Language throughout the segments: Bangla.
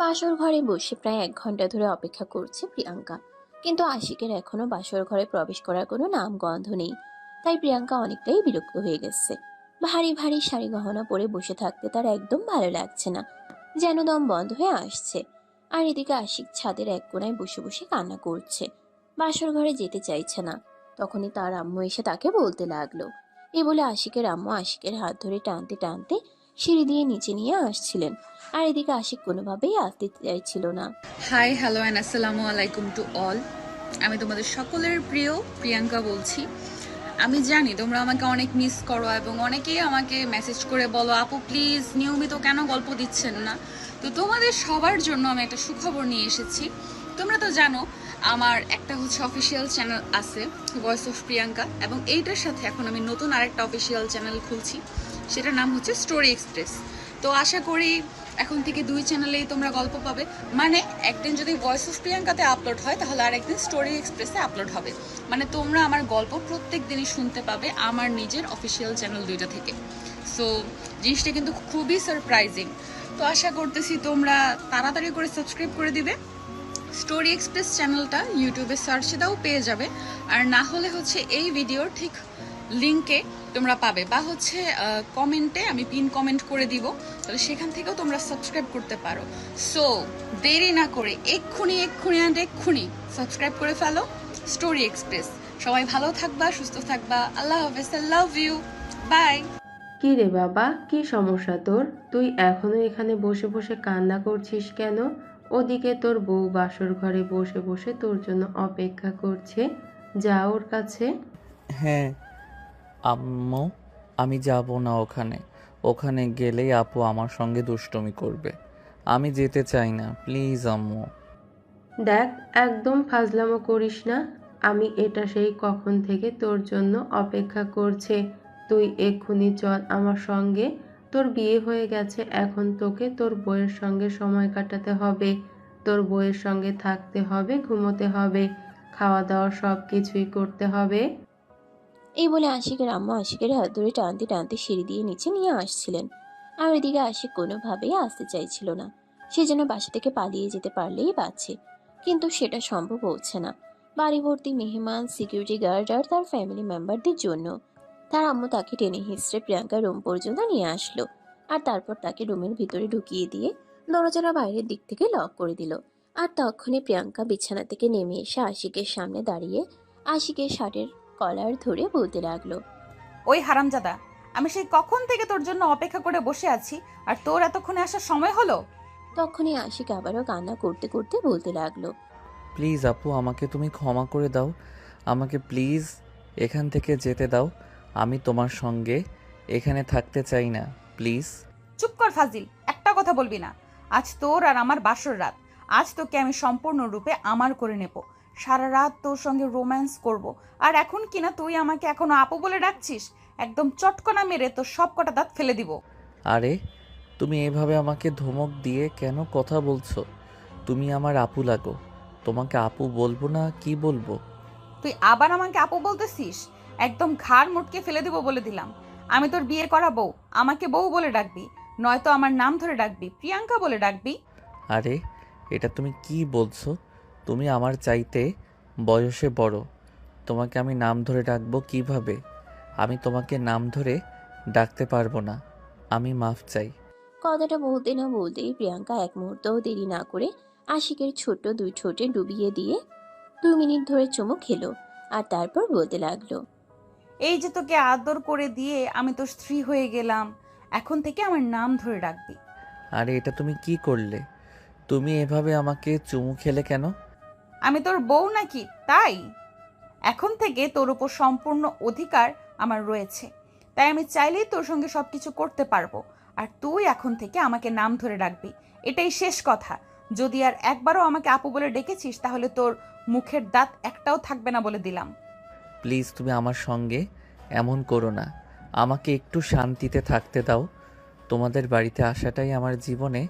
বাসর ঘরে বসে প্রায় 1 ঘন্টা ধরে অপেক্ষা করছে প্রিয়াঙ্কা, কিন্তু আশিকের এখনো বাসর ঘরে প্রবেশ করার কোনো নাম গন্ধ নেই। তাই প্রিয়াঙ্কা অনেকটাই বিরক্ত হয়ে গেছে। ভারী ভারী শাড়ি গহনা পরে বসে থাকতে তার একদম ভালো লাগছে না, যেন দম বন্ধ হয়ে আসছে। আর এদিকে আশিক ছাদের এক কোণায় বসে বসে কান্না করছে, বাসর ঘরে যেতে চাইছে না। তখনই তার আম্মু এসে তাকে বলতে লাগলো। এই বলে আশিকের আম্মু আশিকের হাত ধরে টানতে টানতে সিঁড়ি দিয়ে নিচে নিয়ে আসছিলেন। আর এদিকে আশিক কোনোভাবেই আসতে চাইছিল না। হাই হ্যালো অ্যান্ড আসসালামু আলাইকুম টু অল। আমি তোমাদের সকলের প্রিয় প্রিয়াঙ্কা বলছি। আমি জানি তোমরা আমাকে অনেক মিস করো এবং অনেকেই আমাকে মেসেজ করে বলো আপু প্লিজ নিয়মিত কেন গল্প দিচ্ছেন না। তো তোমাদের সবার জন্য আমি একটা সুখবর নিয়ে এসেছি। তোমরা তো জানো আমার একটা হচ্ছে অফিসিয়াল চ্যানেল আছে, ভয়েস অফ প্রিয়াঙ্কা, এবং এইটার সাথে এখন আমি নতুন আরেকটা অফিসিয়াল চ্যানেল খুলছি, সেটার নাম হচ্ছে স্টোরি এক্সপ্রেস। তো আশা করি এখন থেকে 2 চ্যানেলেই তোমরা গল্প পাবে। মানে একদিন যদি ভয়েস অফ প্রিয়াঙ্কাতে আপলোড হয় তাহলে আর একদিন স্টোরি এক্সপ্রেসে আপলোড হবে। মানে তোমরা আমার গল্প প্রত্যেক দিনই শুনতে পাবে আমার নিজের অফিসিয়াল চ্যানেল 2টা থেকে। সো জিনিসটা কিন্তু খুবই সারপ্রাইজিং। তো আশা করতেছি তোমরা তাড়াতাড়ি করে সাবস্ক্রাইব করে দিবে। স্টোরি এক্সপ্রেস চ্যানেলটা ইউটিউবে সার্চে দাও, পেয়ে যাবে। আর না হলে হচ্ছে এই ভিডিওর ঠিক লিঙ্কে তোমরা পাবে, বা হচ্ছে কমেন্টে আমি পিন কমেন্ট করে দিব, তাহলে সেখান থেকেও তোমরা সাবস্ক্রাইব করতে পারো। সো দেরি না করে এক্ষুনি সাবস্ক্রাইব করে ফেলো স্টোরি এক্সপ্রেস। সবাই ভালো থাকবা, সুস্থ থাকবা। আল্লাহ হাফেজ, আই লাভ ইউ, বাই। কি রে বাবা, কি সমস্যা তোর? তুই এখনো এখানে বসে বসে কান্না করছিস কেন? ওদিকে তোর বউ বাসর ঘরে বসে বসে তোর জন্য অপেক্ষা করছে। যা ওর কাছে। হ্যাঁ আম্মু, আমি যাব না ওখানে। ওখানে গেলেই আপু আমার সঙ্গে দুষ্টুমি করবে। আমি যেতে চাই না, প্লিজ আম্মু। দেখ, একদম ফাজলামো করিস না। আমি এটা সেই কখন থেকে তোর জন্য অপেক্ষা করছে। তুই এক্ষুনি চল আমার সঙ্গে। তোর বিয়ে হয়ে গেছে, এখন তোকে তোর বউয়ের সঙ্গে সময় কাটাতে হবে। তোর বউয়ের সঙ্গে থাকতে হবে, ঘুমোতে হবে, খাওয়া দাওয়া সব কিছুই করতে হবে। এই বলে আশিকের আম্মু আশিকের হাত ধরে টানতে টানতে সিঁড়ি দিয়ে নিচে নিয়ে আসছিলেন। আর ওইদিকে আশিক কোনোভাবেই আসতে চাইছিল না। সে যেন বাসা থেকে পালিয়ে যেতে পারলেই বাঁচে, কিন্তু সেটা সম্ভব হচ্ছে না। বাড়ি ভর্তি মেহমান, সিকিউরিটি গার্ড আর তার ফ্যামিলি মেম্বারদের জন্য। তার আম্মু তাকে টেনে হিঁচড়ে প্রিয়াঙ্কার রুম পর্যন্ত নিয়ে আসলো। আর তারপর তাকে রুমের ভিতরে ঢুকিয়ে দিয়ে দরজাটা বাইরের দিক থেকে লক করে দিল। আর তখনই প্রিয়াঙ্কা বিছানা থেকে নেমে এসে আশিকের সামনে দাঁড়িয়ে আশিকের শার্টের কলার ধরে বলতে লাগলো। ওই হারামজাদা, আমি সেই কখন থেকে তোর জন্য অপেক্ষা করে বসে আছি, আর তোর এতক্ষণে আসার সময় হলো? তখনই আশিক আবারও কান্না করতে করতে বলতে লাগলো। প্লিজ আপু, আমাকে তুমি ক্ষমা করে দাও। আমাকে প্লিজ এখান থেকে যেতে দাও। আমি তোমার সঙ্গে এখানে থাকতে চাই না, প্লিজ। চুপ কর ফাজিল, একটা কথা বলবি না। আজ তোর আর আমার বাসর রাত। আজ তোকে আমি সম্পূর্ণরূপে আমার করে নেব। সারা রাত তোর সঙ্গে রোম্যান্স করব। আর এখন কিনা তুই আমাকে এখনো আপু বলে ডাকছিস? একদম চটকনা মেরে তোর সব কটা দাঁত ফেলে দিব। আরে তুমি এভাবে আমাকে ধমক দিয়ে কেন কথা বলছো? তুমি আমার আপু লাগো। তোমাকে আপু বলবো না কি বলবো? তুই আবার আমাকে আপু বলতেছিস? একদম ঘাড় মুটকে ফেলে দিব বলে দিলাম। আমি তোর বিয়ে করা বউ, আমাকে বউ বলে ডাকবি। নয়তো আমার নাম ধরে ডাকবি, প্রিয়াঙ্কা বলে ডাকবি। আরে এটা তুমি কি বলছো? তুমি আমার চাইতে বয়সে বড়। তোমাকে আমি নাম ধরে ডাকবো কিভাবে? আমি তোমাকে নাম ধরে ডাকতে পারবো না। আমি মাফ চাই। কথাটা বলতে না বলতেই প্রিয়াঙ্কা এক মুহূর্তও দেরি না করে আশিকের ছোট্ট 2 ঠোঁটে ডুবিয়ে দিয়ে 2 মিনিট ধরে চুমু খেলো। আর তারপর বলতে লাগলো। এই যে তোকে আদর করে দিয়ে আমি তোর স্ত্রী হয়ে গেলাম, এখন থেকে আমার নাম ধরে ডাকবি। আরে এটা তুমি কি করলে? তুমি এভাবে আমাকে চুমু খেলে কেন? আমি তোর বউ নাকি তাই? এখন থেকে তোর উপর সম্পূর্ণ অধিকার আমার রয়েছে। তাই আমি চাইলেই তোর সঙ্গে সবকিছু করতে পারবো। আর তুই এখন থেকে আমাকে নাম ধরে ডাকবি। এটাই শেষ কথা। যদি আর একবারও আমাকে আপু বলে ডেকেছিস তাহলে তোর মুখের দাঁত একটাও থাকবে না বলে দিলাম। প্লিজ তুমি আমার সঙ্গে এমন করো না। আমাকে একটু শান্তিতে থাকতে দাও। তোমাদের বাড়িতে আসাটাই আমার জীবনে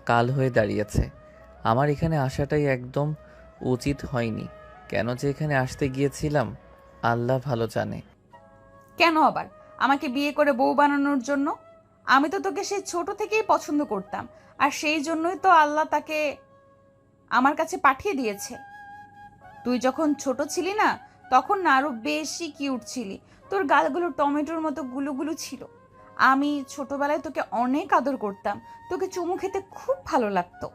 কাল হয়ে দাঁড়িয়েছে। আমার এখানে আসাটাই একদম উচিত হয়নি। কেন যে এখানে আসতে গিয়েছিলাম আল্লাহ ভালো জানে। কেন আবার? আমাকে বিয়ে করে বউ বানানোর জন্য? আমি তো তোকে সেই ছোট থেকেই পছন্দ করতাম। আর সেই জন্যই তো আল্লাহ তাকে আমার কাছে পাঠিয়ে দিয়েছে। তুই যখন ছোট ছিলি না, তখন না আরো বেশি কিউট ছিলি। তোর গালগুলো টমেটোর মতো গুলুগুলু ছিল। আমি ছোটবেলায় তোকে অনেক আদর করতাম, তোকে চুমু খেতে খুব ভালো লাগতো।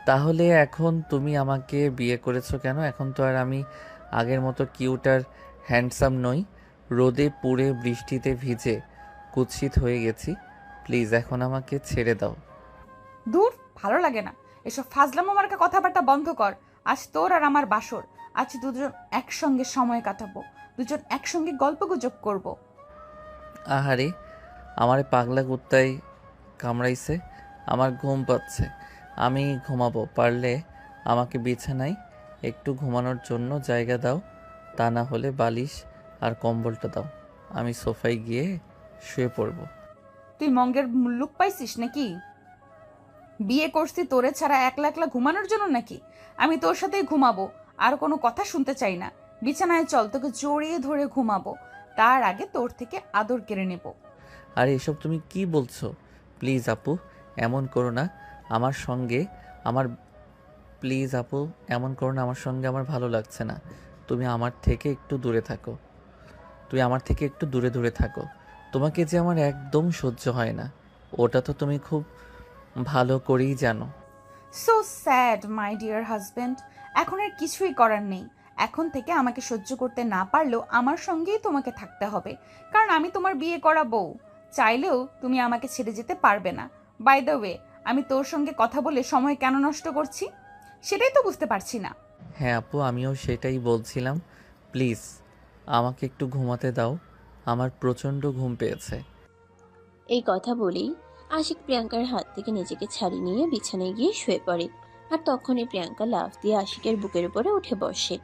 তাহলে এখন তুমি আমাকে বিয়ে করেছো কেন? এখন তো আর আমি আগের মতো কিউট আর হ্যান্ডসাম নই। রোদে পুড়ে বৃষ্টিতে ভিজে কুৎসিত হয়ে গেছি। প্লিজ এখন আমাকে ছেড়ে দাও। দূর, ভালো লাগে না এসব ফাজলামো মার্কা কথাবার্তা বন্ধ কর। আজ তোর আর আমার বাসর। আজ দুজন একসঙ্গে সময় কাটাবো, দুজন একসঙ্গে গল্পগুজব করব। আহারে, আমারে পাগলা কুত্তায় কামড়াইছে। আমার ঘুম পাচ্ছে, আমি ঘুমাবো। পারলে আমাকে বিছানায় একটু ঘুমানোর জন্য জায়গা দাও, তা না হলে বালিশ আর কম্বলটা দাও, আমি সোফায় গিয়ে শুয়ে পড়বো। তুই মঙ্গের মুল্লুক পাইছিস নাকি? বিয়ে করছি তোরে ছাড়া একলা একলা ঘুমানোর জন্য নাকি? আমি তোর সাথেই ঘুমাবো, আর কোনো কথা শুনতে চাই না। বিছানায় চল, তোকে জড়িয়ে ধরে ঘুমাবো। তার আগে তোর থেকে আদর কেড়ে নেব। আর এসব তুমি কি বলছো? প্লিজ আপু, এমন করো না আমার সঙ্গে। আমার প্লিজ আপু, এমন করো না আমার সঙ্গে। আমার ভালো লাগছে না। তুমি আমার থেকে একটু দূরে থাকো। তুমি আমার থেকে একটু দূরে দূরে থাকো। তোমাকে যে আমার একদম সহ্য হয় না, ওটা তো তুমি খুব ভালো করেই জানো। So sad my dear husband. এখন আর কিছুই করার নেই। এখন থেকে আমাকে সহ্য করতে না পারলেও আমার সঙ্গেই তোমাকে থাকতে হবে, কারণ আমি তোমার বিয়ে করা বউ। চাইলেও তুমি আমাকে ছেড়ে যেতে পারবে না। বাই দ্য ওয়ে, আমি তোর সঙ্গে কথা বলে সময় কেন নষ্ট করছি সেটাই তো বুঝতে পারছি না। হ্যাঁ আপু, আমিও সেটাই বলছিলাম। প্লিজ আমাকে একটু ঘুমাতে দাও, আমার প্রচণ্ড ঘুম পেয়েছে। এই কথা বলেই আশিক প্রিয়াঙ্কার হাত থেকে নিজেকে ছাড়িয়ে নিয়ে বিছানায় গিয়ে শুয়ে পড়ে। আর তখনই প্রিয়াঙ্কা লাফ দিয়ে আশিকের বুকের উপরে উঠে বসে।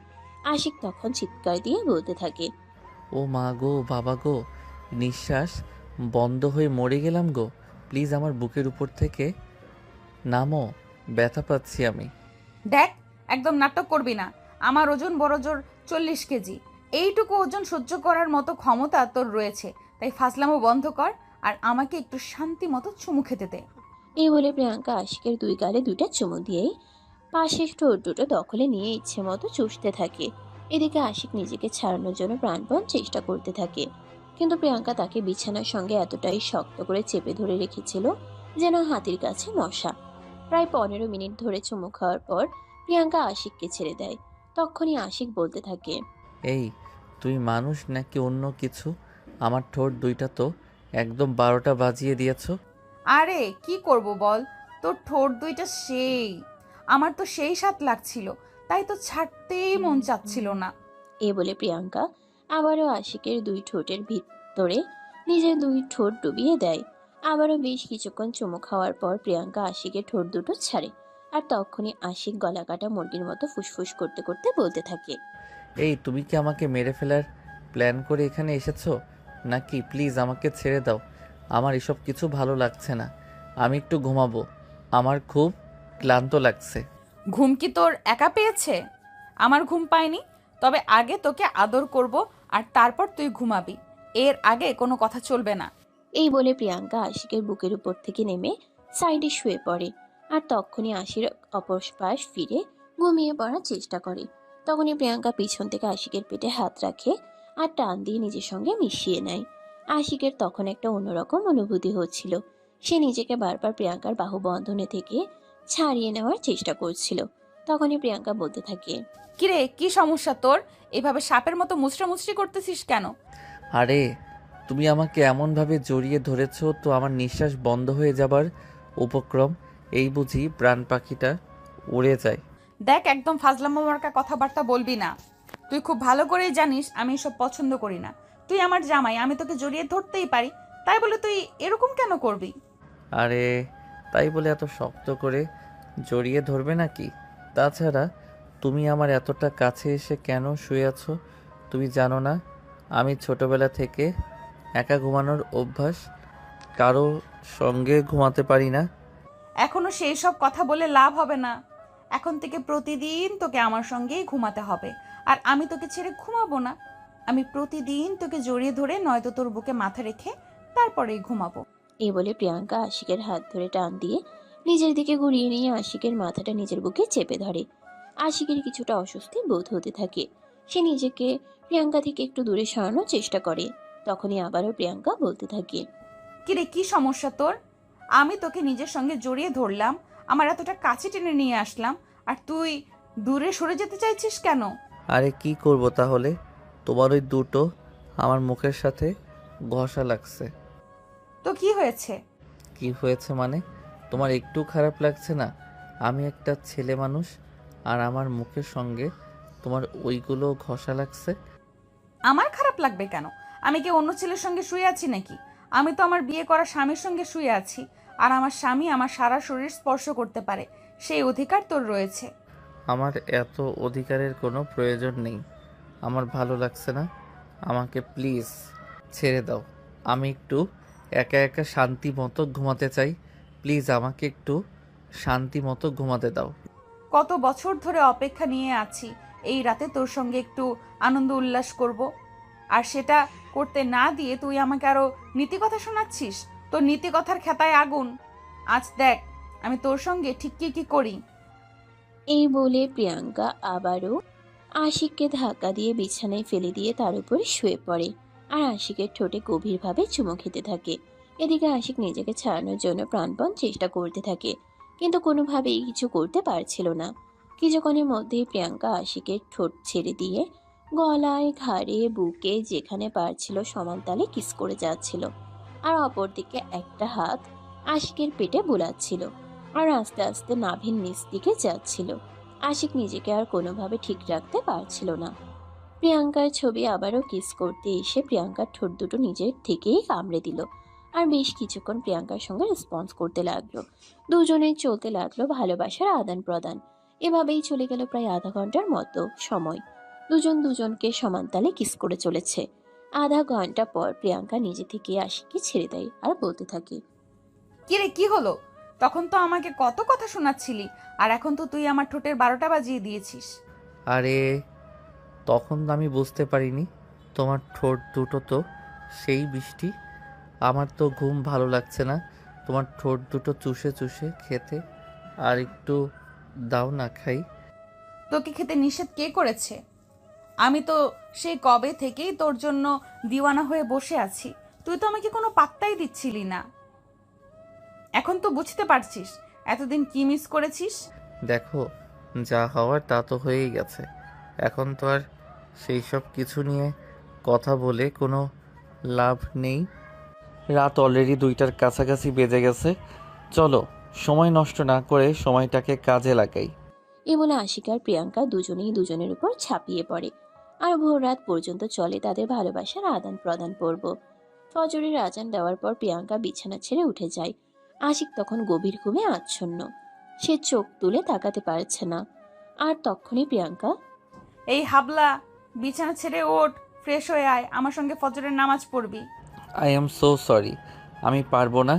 আশিক তখন চিৎকার দিয়ে বলতে থাকে, ও মা গো, বাবা গো, নিঃশ্বাস বন্ধ হয়ে মরে গেলাম গো। প্লিজ আমার বুকের উপর থেকে নামো, ব্যথা পাচ্ছি আমি। দেখ, একদম নাটক করবি না। আমার ওজন বড় জোর 40 কেজি। এইটুকু ওজন সহ্য করার মতো ক্ষমতা তোর রয়েছে, তাই ফাজলামো বন্ধ কর আর আমাকে একটু শান্তি মতো চুমু খেতে দে। এই বলে প্রিয়াঙ্কা আশিকের দুই গালে দুইটা চুমু দিয়েই পাশের ঠোঁট দুটো দখলে নিয়ে ইচ্ছে মতো চুষতে থাকে। এদিকে আশিক নিজেকে ছাড়ানোর জন্য প্রাণপণ চেষ্টা করতে থাকে, কিন্তু প্রিয়াঙ্কা তাকে বিছানার সঙ্গে এতটাই শক্ত করে চেপে ধরে রেখেছিল যেন হাতির কাছে মশা। প্রায় 15 মিনিট ধরে চুমু খাওয়ার পর প্রিয়াঙ্কা আশিককে ছেড়ে দেয়। তখনই আশিক বলতে থাকে, এই, তুই মানুষ নাকি অন্য কিছু? আমার ঠোঁট দুইটা তো একদম 12টা বাজিয়ে দিয়েছো। আরে কি করব বল, তোর ঠোঁট দুইটা সেই, আমার তো সেই স্বাদ লাগছিল, তাই তো ছাড়তেই মন চাচ্ছিল না। এ বলে প্রিয়াঙ্কা আবারও আশিকের দুই ঠোঁটের ভিতরে নিজের দুই ঠোঁট ডুবিয়ে দেয়। আবারও বেশ কিছুক্ষণ চুমু খাওয়ার পর প্রিয়াঙ্কা আশিকের ঠোঁট দুটো ছাড়ে। আর তখনই আশিক গলা কাটা মুরগির মতো ফুসফুস করতে করতে বলতে থাকে, এই, তুমি কি আমাকে মেরে ফেলার প্ল্যান করে এখানে এসেছো নাকি? প্লিজ আমাকে ছেড়ে দাও, আমার এসব কিছু ভালো লাগছে না। আমি একটু ঘুমাবো, আমার খুব ক্লান্ত লাগছে। ঘুম কি তোর একা পেয়েছে? আমার ঘুম পায়নি। তবে আগে তোকে আদর করব, আর তারপর তুই ঘুমাবি। এর আগে কোনো কথা চলবে না। এই বলে প্রিয়াঙ্কা আশিকের বুকের উপর থেকে নেমে সাইডে শুয়ে পড়ে। আর তখনই আশির অপর পাশ ফিরে ঘুমিয়ে পড়ার চেষ্টা করে। তখনই প্রিয়াঙ্কা পিছন থেকে আশিকের পেটে হাত রাখে আর টান দিয়ে নিজের সঙ্গে মিশিয়ে নেয়। আশিকের তখন একটা অন্যরকম অনুভূতি হচ্ছিল। সে নিজেকে বারবার প্রিয়াঙ্কার বাহু বন্ধনে থেকে ছাড়িয়ে নেওয়ার চেষ্টা করছিল। তখনই প্রিয়াঙ্কা বলতে থাকে, কিরে, কি সমস্যা তোর? এভাবে সাপের মতো মুচড়ামুচড়ি করতেছিস কেন? আরে, তুমি আমাকে এমনভাবে জড়িয়ে ধরেছো তো আমার নিঃশ্বাস বন্ধ হয়ে যাবার উপক্রম। এই বুঝি প্রাণ পাখিটা উড়ে যায়। দেখ, একদম ফাজলামো মার্কা কথাবার্তা বলবি না। তুই খুব ভালো করেই জানিস আমি এসব পছন্দ করি না। তুই আমার জামাই, আমি তোকে জড়িয়ে ধরতেই পারি, তাই বলে তুই এরকম কেন করবি? আরে, তাই বলে এত শক্ত করে জড়িয়ে ধরবে নাকি? তাছাড়া তুমি আমার এতটা কাছে এসে কেন শুয়ে আছো? তুমি জানো না আমি ছোটবেলা থেকে একা ঘুমানোর অভ্যাস, কারো সঙ্গে ঘুমাতে পারি না। এখনো সেই সব কথা বলে লাভ হবে না। এখন থেকে প্রতিদিন তোকে আমার সঙ্গেই ঘুমাতে হবে, আর আমি তোকে ছেড়ে ঘুমাবো না। আমি প্রতিদিন তোকে জড়িয়ে ধরে নয়তো তোর বুকে মাথা রেখে তারপরেই ঘুমাবো। এই বলে প্রিয়াঙ্কা আশিকের হাত ধরে টান দিয়ে নিজের দিকে ঘুরিয়ে নিয়ে আশিকের মাথাটা নিজের বুকে চেপে ধরে। আশিকের কিছুটা অস্বস্তি বোধ হতে থাকে। সে নিজেকে প্রিয়াঙ্কা থেকে একটু দূরে সরানোর চেষ্টা করে। তখনই আবারও প্রিয়াঙ্কা বলতে থাকে, কিরে, কি সমস্যা তোর? আমি তোকে নিজের সঙ্গে জড়িয়ে ধরলাম, আমার এতটা কাছে টেনে নিয়ে আসলাম, আর তুই দূরে সরে যেতে চাইছিস কেন? আরে কি করব তাহলে? তোমার ওই দুটো আমার মুখের সাথে ঘষা লাগছে। তো কি হয়েছে? কি হয়েছে মানে? তোমার একটু খারাপ লাগছে না? আমি একটা ছেলে মানুষ, আর আমার মুখের সঙ্গে তোমার ওইগুলো ঘষা লাগছে। আমার খারাপ লাগবে কেন? আমি কি অন্য ছেলের সঙ্গে শুয়ে আছি নাকি? আমি তো আমার বিয়ে করা স্বামীর সঙ্গে শুয়ে আছি, আর আমার স্বামী আমার সারা শরীর স্পর্শ করতে পারে, সেই অধিকার তোর রয়েছে। আমার এত অধিকারের কোনো প্রয়োজন নেই। আমার ভালো লাগছে না, আমাকে প্লিজ ছেড়ে দাও। আমি একটু একা একা শান্তি মতো ঘুমাতে চাই। প্লিজ আমাকে একটু শান্তি মতো ঘুমাতে দাও। কত বছর ধরে অপেক্ষা নিয়ে আছি এই রাতে তোর সঙ্গে একটু আনন্দ উল্লাস করব, আর সেটা করতে না দিয়ে তুই আমাকে আরো নীতিকথা শোনাচ্ছিস। তোর নীতিকথার খেতায় আগুন। আজ দেখ আমি তোর সঙ্গে ঠিক কি কি করি। এই বলে প্রিয়াঙ্কা আবারও আশিককে ধাক্কা দিয়ে বিছানায় ফেলে দিয়ে তার উপরে শুয়ে পড়ে। আর আশিকের ঠোঁটে গভীরভাবে চুমু খেতে থাকে। এদিকে আশিক নিজেকে ছাড়ানোর জন্য প্রাণপণ চেষ্টা করতে থাকে, কিন্তু কোনোভাবেই কিছু করতে পারছিল না। কিছুক্ষণের মধ্যেই প্রিয়াঙ্কা আশিকের ঠোঁট ছেড়ে দিয়ে গলায়, ঘাড়ে, বুকে যেখানে পারছিল সমান তালে কিস করে যাচ্ছিল। আর অপরদিকে একটা হাত আশিকের পেটে বুলাচ্ছিল, আর আস্তে আস্তে নাভির নিচ দিকে যাচ্ছিল। আশিক নিজেকে আর কোনোভাবে ঠিক রাখতে পারছিল না। প্রিয়াঙ্কার ছবি আবারও কিস করতে এসে প্রিয়াঙ্কার ঠোঁট দুটো নিজের থেকেই কামড়ে দিল। আর বেশ কিছুক্ষণ প্রিয়াঙ্কার সঙ্গে রেসপন্স করতে লাগলো। দুজনেই চলতে লাগলো ভালোবাসার আদান প্রদান। এভাবেই চলে গেল প্রায় আধা ঘন্টার মতো সময়। দুজন দুজনকে সমান তালে কিস করে চলেছে। আধা ঘন্টা পর প্রিয়াঙ্কা নিজে থেকে আশিককে ছেড়ে দেয় আর বলতে থাকে, কিরে, কি হলো? তখন তো আমাকে কত কথা শোনাচ্ছিলি, আর এখন তো তুই আমার ঠোঁটের 12টা বাজিয়ে দিয়েছিস। আরে তখন আমি বুঝতে পারিনি, তোমার ঠোঁট দুটো তো সেই বৃষ্টি। আমার তো ঘুম ভালো লাগছে না, তোমার ঠোঁট দুটো চুষে চুষে খেতে। আর একটু দাও না, খাই। তোকে খেতে নিষেধ কে করেছে? আমি তো সেই কবে থেকেই তোর জন্য দিওয়ানা হয়ে বসে আছি, তুই তো আমাকে কোনো পাত্তাই দিচ্ছিলি না। এখন তো বুঝতে পারছিস এতদিন কি মিস করেছিস। দেখো, যা হওয়ার তা তো হয়েই গেছে। এখন তো আর সেই সব কিছু নিয়ে কথা বলে কোনো লাভ নেই। রাত অলরেডি 2টার কাছাকাছি বেজে গেছে। চলো, সময় নষ্ট না করে সময়টাকে কাজে লাগাই। এ বলে আশিক আর প্রিয়াঙ্কা দুজনেই দুজনের উপর ঝাঁপিয়ে পড়ে। আর ভোর রাত পর্যন্ত চলে তাদের ভালোবাসার আদান প্রদান পর্ব। ফজরের আজান দেওয়ার পর প্রিয়াঙ্কা বিছানা ছেড়ে উঠে যায়। আশিক তখন গভীর ঘুমে আচ্ছন্ন। সে চোখ তুলে তাকাতে পারছে না। আর তখনই প্রিয়াঙ্কা, এই হাবলা, বিছানা ছেড়ে ওঠ, ফ্রেশ হয়ে আয়, আমার সঙ্গে ফজরের নামাজ পড়বি। আই এম সো সরি, আমি পারবো না।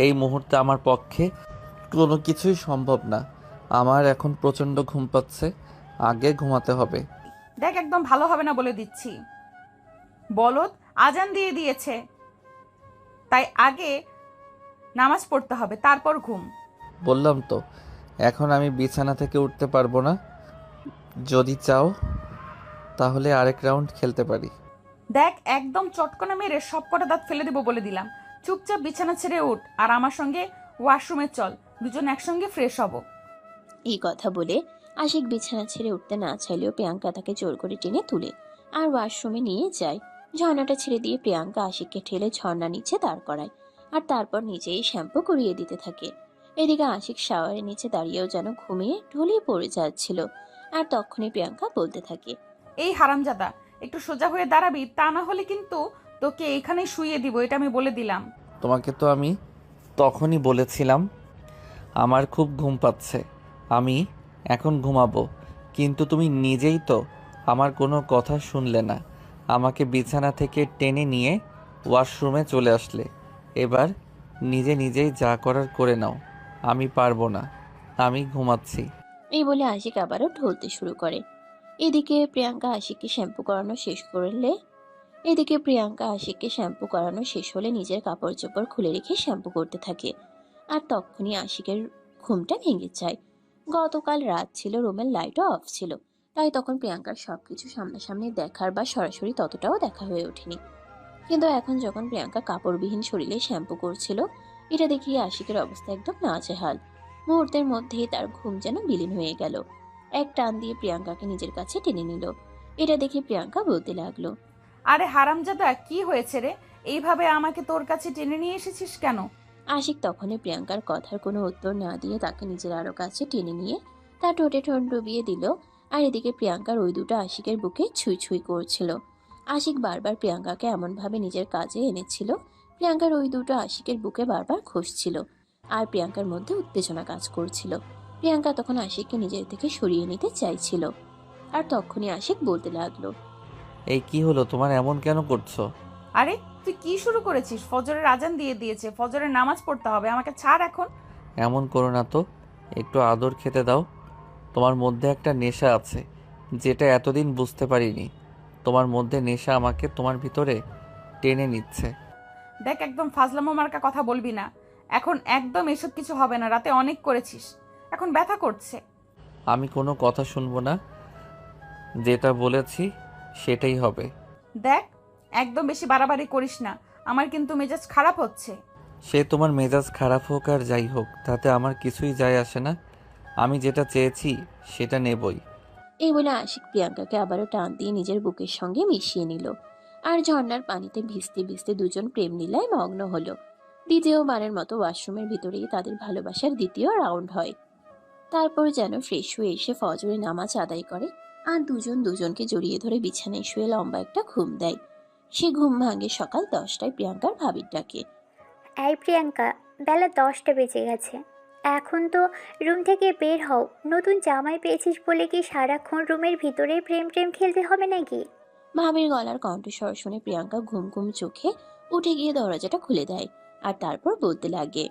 এই মুহূর্তে আমার পক্ষে কোনো কিছুই সম্ভব না। আমার এখন প্রচণ্ড ঘুম পাচ্ছে, আগে ঘুমাতে হবে। দেখ একদম ভালো হবে না বলে দিচ্ছি। বলদ আজান দিয়ে দিয়েছে, তাই আগে নামাজ পড়তে হবে, তারপর ঘুম। বললাম তো, এখন আমি বিছানা থেকে উঠতে পারবো না। যদি চাও তাহলে আরেক রাউন্ড খেলতে পারি। দেখ একদম চটকনা মেরে সব কটা দাঁত ফেলে দেবো বলে দিলাম। চুপচাপ বিছানা ছেড়ে উঠ আর আমার সঙ্গে ওয়াশরুমে চল, দুজন একসঙ্গে ফ্রেশ হব। এই কথা বলে আশিক বিছানা ছেড়ে উঠতে না চাইলেও প্রিয়াঙ্কা তাকে জোর করে টেনে তুলে আর ওয়াশরুমে নিয়ে যায়। ঝর্ণাটা ছেড়ে দিয়ে প্রিয়াঙ্কা আশিককে ঠেলে ঝর্ণা নিচে দাঁড় করায়, আর তারপর নিজেই শ্যাম্পু করিয়ে দিতে থাকে। এদিকে আশিক শাওয়ারের নিচে দাঁড়িয়েও যেন ঘুমিয়ে ঢুলিয়ে পড়ে যাচ্ছিল। আর তখনই প্রিয়াঙ্কা বলতে থাকে, এই হারামজাদা, একটু সোজা হয়ে দাঁড়াবি, তা না হলে কিন্তু তোকে এখানেই শুইয়ে দিব, এটা আমি বলে দিলাম। তোমাকে তো আমি তখনই বলেছিলাম আমার খুব ঘুম পাচ্ছে, আমি এখন ঘুমাবো। কিন্তু তুমি নিজেই তো আমার কোনো কথা শুনলে না। আমাকে বিছানা থেকে টেনে নিয়ে ওয়াশরুমে চলে আসলে। এবার নিজে নিজেই যা করার করে নাও। আমি পারবো না, আমি ঘুমাচ্ছি। এই বলে আশিক আবারও ঢলতে শুরু করে। এদিকে প্রিয়াঙ্কা আশিককে শ্যাম্পু করানো শেষ করলে নিজের কাপড় চোপড় খুলে রেখে শ্যাম্পু করতে থাকে। আর তখনই আশিকের ঘুমটা ভেঙে যায়। গতকাল রাত ছিল, রুমের লাইটও অফ ছিল, তাই তখন প্রিয়াঙ্কার সবকিছু সামনাসামনি দেখার বা সরাসরি ততটাও দেখা হয়ে ওঠেনি। কিন্তু এখন যখন প্রিয়াঙ্কা কাপড়বিহীন শরীরে শ্যাম্পু করছিল, এটা দেখিয়ে আশিকের অবস্থা একদম নাজেহাল। মুহূর্তের মধ্যেই তার ঘুম যেন বিলীন হয়ে গেল। এক টান দিয়ে প্রিয়াঙ্কাকে নিজের কাছে টেনে নিল। এটা দেখে প্রিয়াঙ্কা বলতে লাগলো, আরে হারামজাদা, কি হয়েছে রে? এইভাবে আমাকে তোর কাছে টেনে নিয়ে এসেছিস কেন? আশিক তখনই প্রিয়াঙ্কার কথার কোনো উত্তর না দিয়ে তাকে নিজের আরো কাছে টেনে নিয়ে তার ঠোঁটে ঠোঁট ডুবিয়ে দিল। আর এদিকে প্রিয়াঙ্কার ওই দুটো আশিকের বুকে ছুঁই ছুঁই করছিল। আশিক বারবার প্রিয়াঙ্কাকে এমনভাবে নিজের কাজে এনেছিল, প্রিয়াঙ্কার ওই দুটো আশিকের বুকে বারবার খসছিল। আর প্রিয়াঙ্কার মধ্যে উত্তেজনা কাজ করছিল। প্রিয়াঙ্কা তখন আশিককে নিজের থেকে সরিয়ে নিতে চাইছিল। আর তখনই আশিক বলতে লাগলো, এই কি হলো তোমার, এমন কেন করছো? আরে তুই কি শুরু করেছিস? ফজরের আজান দিয়ে দিয়েছে, ফজরের নামাজ পড়তে হবে, আমাকে ছাড় এখন। এমন করো না তো, একটু আদর খেতে দাও। তোমার মধ্যে একটা নেশা আছে যেটা এতদিন বুঝতে পারিনি। তোমার মধ্যে নেশা আমাকে তোমার ভিতরে টেনে নিচ্ছে। দেখ, একদম ফাজলামো মার্কা কথা বলবি না। এখন একদম এসব কিছু হবে না, রাতে অনেক করেছিস, এখন ব্যথা করছে। আমি কোনো কথা শুনবো না, যেটা বলেছি সেটাই হবে। দেখ, একদম বেশি বাড়াবাড়ি করিস না, আমার কিন্তু মেজাজ খারাপ হচ্ছে। সে তোমার মেজাজ খারাপ হোক আর যাই হোক, তাতে আমার কিছুই যায় আসে না। আমি যেটা চেয়েছি সেটা নেবই। এই বলে আশিক প্রিয়াঙ্কাকে আবারও টান দিয়ে নিজের বুকের সঙ্গে মিশিয়ে নিল। আর ঝর্ণার পানিতে ভিজতে ভিজতে দুজন প্রেম লীলায় মগ্ন হলো। দ্বিতীয়বারের মতো ওয়াশরুমের ভিতরেই তাদের ভালোবাসার দ্বিতীয় রাউন্ড হয়। তারপর যেন ফ্রেশ হয়ে এসে ফজরের নামাজ আদায় করে আর দুজন দুজনকে জড়িয়ে ধরে বিছানায় শুয়ে লম্বা একটা ঘুম দেয়। সে ঘুম ভাঙে সকাল 10টায় প্রিয়াঙ্কার ভাবির ডাকে। এই প্রিয়াঙ্কা, বেলা 10টা বেজে গেছে। এখন তো রুম থেকে বের হও। নতুন জামাই পেয়েছিস বলে কি সারাক্ষণ রুমের ভিতরে প্রেম প্রেম খেলতে হবে নাকি? ভাবির গলার কণ্ঠস্বর শুনে প্রিয়াঙ্কা ঘুম ঘুম চোখে উঠে গিয়ে দরজাটা খুলে দেয়। আর তারপর বলতে লাগে,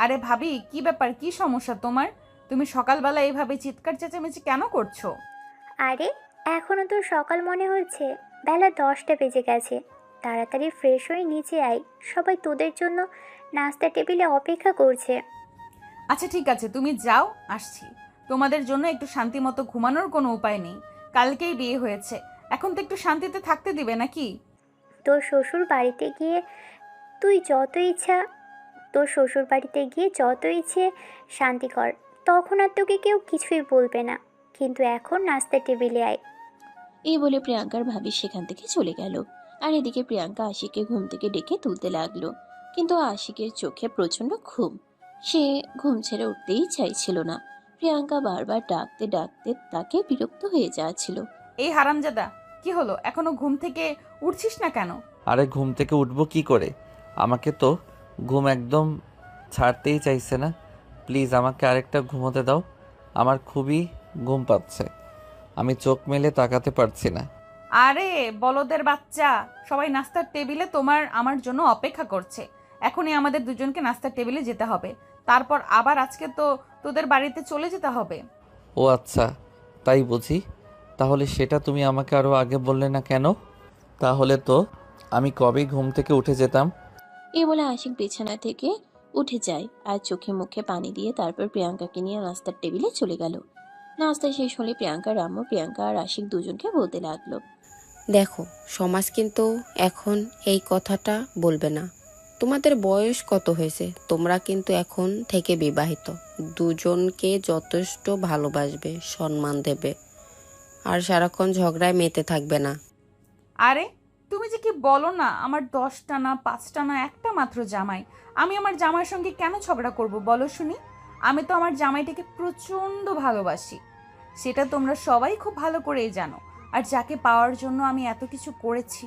আরে ভাবি, কি ব্যাপার, কি সমস্যা তোমার? তুমি সকালবেলা এইভাবে চিৎকার চেঁচামেচি কেন করছো? আরে এখনো তো সকাল মনে হচ্ছে, বেলা 10টা বেজে গেছে। তাড়াতাড়ি ফ্রেশ হয়ে নিচে আয়, সবাই তোদের জন্য নাস্তা টেবিলে অপেক্ষা করছে। আচ্ছা ঠিক আছে, তুমি যাও, আসছি। তোমাদের জন্য একটু শান্তি মতো ঘুমানোর কোনো উপায় নেই। কালকেই বিয়ে হয়েছে, এখন তো একটু শান্তিতে থাকতে দিবে নাকি? তোর শ্বশুর বাড়িতে গিয়ে তুই যত ইচ্ছা তোর শ্বশুর বাড়িতে গিয়ে যত ইচ্ছে শান্তি কর, তখন আর তোকে কেউ কিছুই বলবে না। কিন্তু এখন নাস্তা টেবিলে আয়। এই বলে প্রিয়াঙ্কার ভাবি সেখান থেকে চলে গেল। আর এদিকে প্রিয়াঙ্কা আশিককে ঘুম থেকে ডেকে তুলতে লাগলো, কিন্তু আশিকের চোখে প্রচন্ড ঘুম। সে ঘুম ছেড়ে উঠতেই চাইছিল না। প্রিয়াঙ্কা বারবার ডাকতে ডাকতে তাকে বিরক্ত হয়ে যাচ্ছিল। এই হারামজাদা, কি হলো? এখনো ঘুম থেকে উঠছিস না কেন? আরে ঘুম থেকে উঠবো কি করে? আমাকে তো ঘুম একদম ছাড়তেই চাইছে না। প্লিজ আমাকে আরেকটা ঘুমোতে দাও, আমার খুবই ঘুম পাচ্ছে। আমি চোখ মেলে তাকাতে পারছি না। আরে বলদের বাচ্চা, সবাই নাস্তার টেবিলে তোমার আমার জন্য অপেক্ষা করছে। এখনই আমাদের দুজনকে নাস্তার টেবিলে যেতে হবে, তারপর আবার আজকে তো তোদের বাড়িতে চলে যেতে হবে। ও আচ্ছা, তাই বুঝি। তাহলে সেটা তুমি আমাকে আরও আগে বললে না কেন? তাহলে তো আমি কবেই ঘুম থেকে উঠে যেতাম। এই বলে আশিক বিছানা থেকে উঠে যায় আর চোখে মুখে পানি দিয়ে তারপর প্রিয়াঙ্কাকে নিয়ে নাস্তার টেবিলে চলে গেল। নাস্তা শেষ হলে প্রিয়াঙ্কার আম্মু প্রিয়াঙ্কা আর আশিক দুজনকে বলতে লাগলো, দেখো, সমাজ কিন্তু এখন এই কথাটা বলবে না। তোমাদের বয়স কত হয়েছে, তোমরা কিন্তু এখন থেকে বিবাহিত। দুজনকে যথেষ্ট ভালোবাসবে, সম্মান দেবে, আর সারাক্ষণ ঝগড়ায় মেতে থাকবে না। আরে তুমি যে কি বলো না, আমার 10টা না 5টা না একটা মাত্র জামাই। আমি আমার জামাইয়ের সঙ্গে কেন ঝগড়া করব বলো শুনি? আমি তো আমার জামাইটাকে প্রচণ্ড ভালোবাসি, সেটা তোমরা সবাই খুব ভালো করেই জানো। আর যাকে পাওয়ার জন্য আমি এত কিছু করেছি।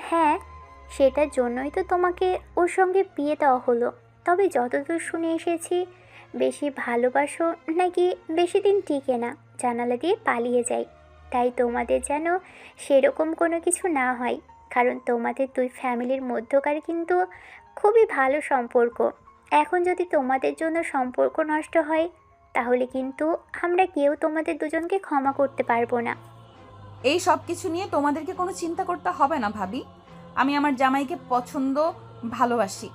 হ্যাঁ, সেটার জন্যই তো তোমাকে ওর সঙ্গে বিয়ে দেওয়া হলো। তবে যতদূর শুনে এসেছি, বেশি ভালোবাসো নাকি বেশি দিন টিকে না, জানালা দিয়ে পালিয়ে যায়। তাই তোমাদের যেন সেরকম কোনো কিছু না হয়, কারণ তোমাদের দুই ফ্যামিলির মধ্যকার কিন্তু খুবই ভালো সম্পর্ক। এখন যদি তোমাদের জন্য সম্পর্ক নষ্ট হয়, তাহলে কিন্তু আমরা কেউ তোমাদের দুজনকে ক্ষমা করতে পারবো না। এই সব কিছু নিয়ে তোমাদেরকে কোনো চিন্তা করতে হবে না ভাবি। আমি আমার জামাইকে ভালোবাসি।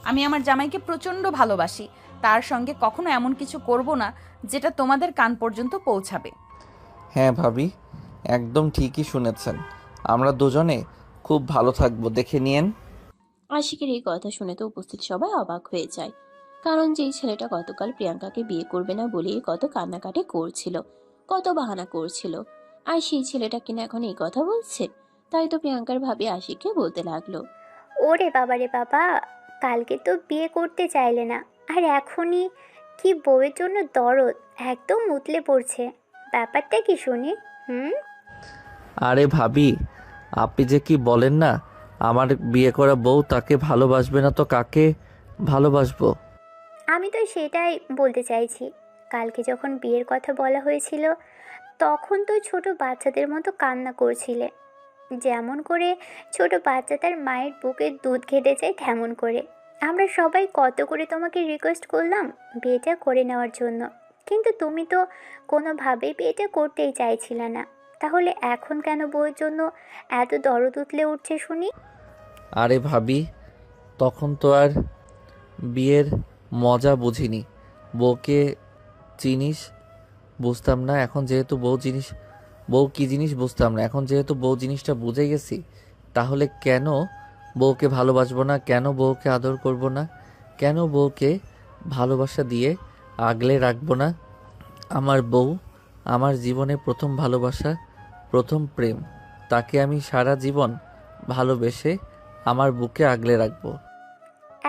আমি আমার জামাইকে প্রচণ্ড ভালোবাসি। তার সঙ্গে কখনো এমন কিছু করব না যেটা তোমাদের কান পর্যন্ত পৌঁছাবে। হ্যাঁ ভাবি, একদম ঠিকই শুনেছেন। আমরা দুজনে খুব ভালো থাকবো, দেখে নিয়েন। আশিকের এই কথা শুনে তো উপস্থিত সবাই অবাক হয়ে যায়। কারণ যেই ছেলেটা গতকাল প্রিয়াঙ্কাকে বিয়ে করবে না বলে কত কান্নাকাটি করছিল, কত বাহানা করছিল, আর সেই ছেলেটা কিনা এখন এই কথা বলছে। তাই তো প্রিয়াঙ্কার ভাবি আশিককে বলতে লাগলো, ওরে বাবা রে বাবা, কালকে তো বিয়ে করতে চাইলে না, আর এখনই কি বউয়ের জন্য দরদ একদম উতলে পড়ছে। ব্যাপারটা কি শুনি? হুম। আরে ভাবি, আপনি যে কি বলেন না, আমার বিয়ে করা বউ তাকে ভালোবাসবে না তো কাকে ভালোবাসবো? আমি তো সেটাই বলতে চাইছি। কালকে যখন বিয়ের কথা বলা হয়েছিল তখন তো ছোট বাচ্চাদের মতো কান্না করছিলে, যেমন করে ছোট বাচ্চা তার মায়ের বুকের দুধ খেতে চায় তেমন করে। আমরা সবাই কত করে তোমাকে রিকোয়েস্ট করলাম বিয়েটা করে নেওয়ার জন্য, কিন্তু তুমি তো কোনোভাবেই বিয়েটা করতেই চাইছিলে না। তাহলে এখন কেন বউয়ের জন্য এত দরদ উতলে উঠছে শুনি? আরে ভাবি, তখন তো আর বিয়ের মজা বুঝিনি, বউকে জিনিস বুঝতাম না। এখন যেহেতু বউ কি জিনিস বুঝতাম না, এখন যেহেতু বউ জিনিসটা বুঝে গেছি, তাহলে কেন বউকে ভালোবাসবো না? কেন বউকে আদর করব না? কেন বউকে ভালোবাসা দিয়ে আগলে রাখবো না? আমার বউ আমার জীবনে প্রথম ভালোবাসা, প্রথম প্রেম। তাকে আমি সারা জীবন ভালোবেসে আমার বুকে আগলে রাখবো।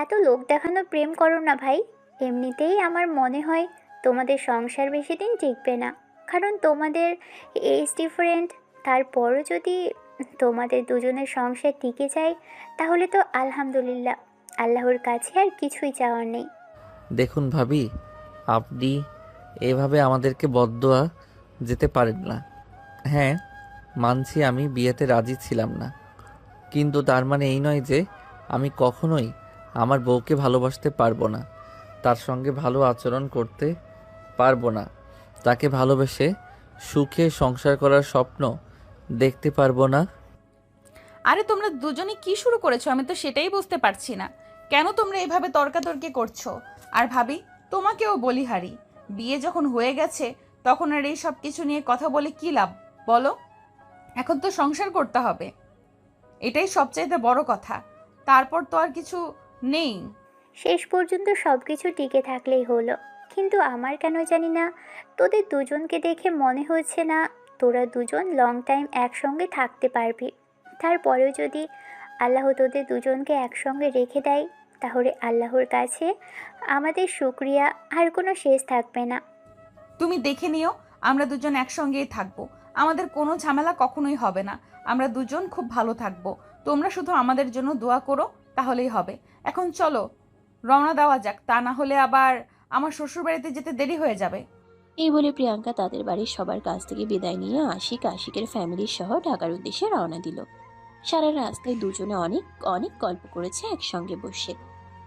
এত লোক দেখানো প্রেম করো না ভাই। এমনিতেই আমার মনে হয় তোমাদের সংসার বেশি দিন টিকবে না, কারণ তোমাদের এজ ডিফারেন্ট। তারপরও যদি তোমাদের দুজনের সংসার টিকে যায় তাহলে তো আলহামদুলিল্লাহ, আল্লাহর কাছে আর কিছুই চাওয়ার নেই। দেখুন ভাবি, আপনি এভাবে আমাদেরকে বদদোয়া যেতে পারেন না। হ্যাঁ, মানছি আমি বিয়েতে রাজি ছিলাম না, কিন্তু তার মানে এই নয় যে আমি কখনোই আমার বউকে ভালোবাসতে পারবো না, তার সঙ্গে ভালো আচরণ করতে পারবো না, তাকে ভালোবেসে সুখে সংসার করার স্বপ্ন দেখতে পারবো না। আরে তোমরা দুজনে কি শুরু করেছো আমি তো সেটাই বুঝতে পারছি না। কেন তোমরা এভাবে তর্কাতর্কি করছো? আর ভাবি, তোমাকেও বলি হারি, বিয়ে যখন হয়ে গেছে তখন আর এই সব কিছু নিয়ে কথা বলে কি লাভ বলো? এখন তো সংসার করতে হবে, এটাই সবচাইতে বড় কথা। তারপর তো আর কিছু নেই। শেষ পর্যন্ত সব কিছু টিকে থাকলেই হলো, কিন্তু আমার কেন জানি না তোদের দুজনকে দেখে মনে হচ্ছে না তোরা দুজন লং টাইম একসঙ্গে থাকতে পারবি। তারপরেও যদি আল্লাহ তোদের দুজনকে একসঙ্গে রেখে দেয় তাহলে আল্লাহর কাছে আমাদের শুকরিয়া আর কোনো শেষ থাকবে না। তুমি দেখে নিও, আমরা দুজন একসঙ্গেই থাকবো, আমাদের কোনো ঝামেলা কখনোই হবে না। আমরা দুজন খুব ভালো থাকবো। তোমরা শুধু আমাদের জন্য দোয়া করো, তাহলেই হবে। এখন চলো রওনা দেওয়া যাক, তা না হলে আবার আমার শ্বশুরবাড়িতে যেতে দেরি হয়ে যাবে। এই বলে প্রিয়াঙ্কা তাদের বাড়ির সবার কাছ থেকে বিদায় নিয়ে আশিকের ফ্যামিলির সহ ঢাকার উদ্দেশ্যে রওনা দিল। সারা রাস্তায় দুজনে অনেক অনেক গল্প করেছে একসঙ্গে বসে।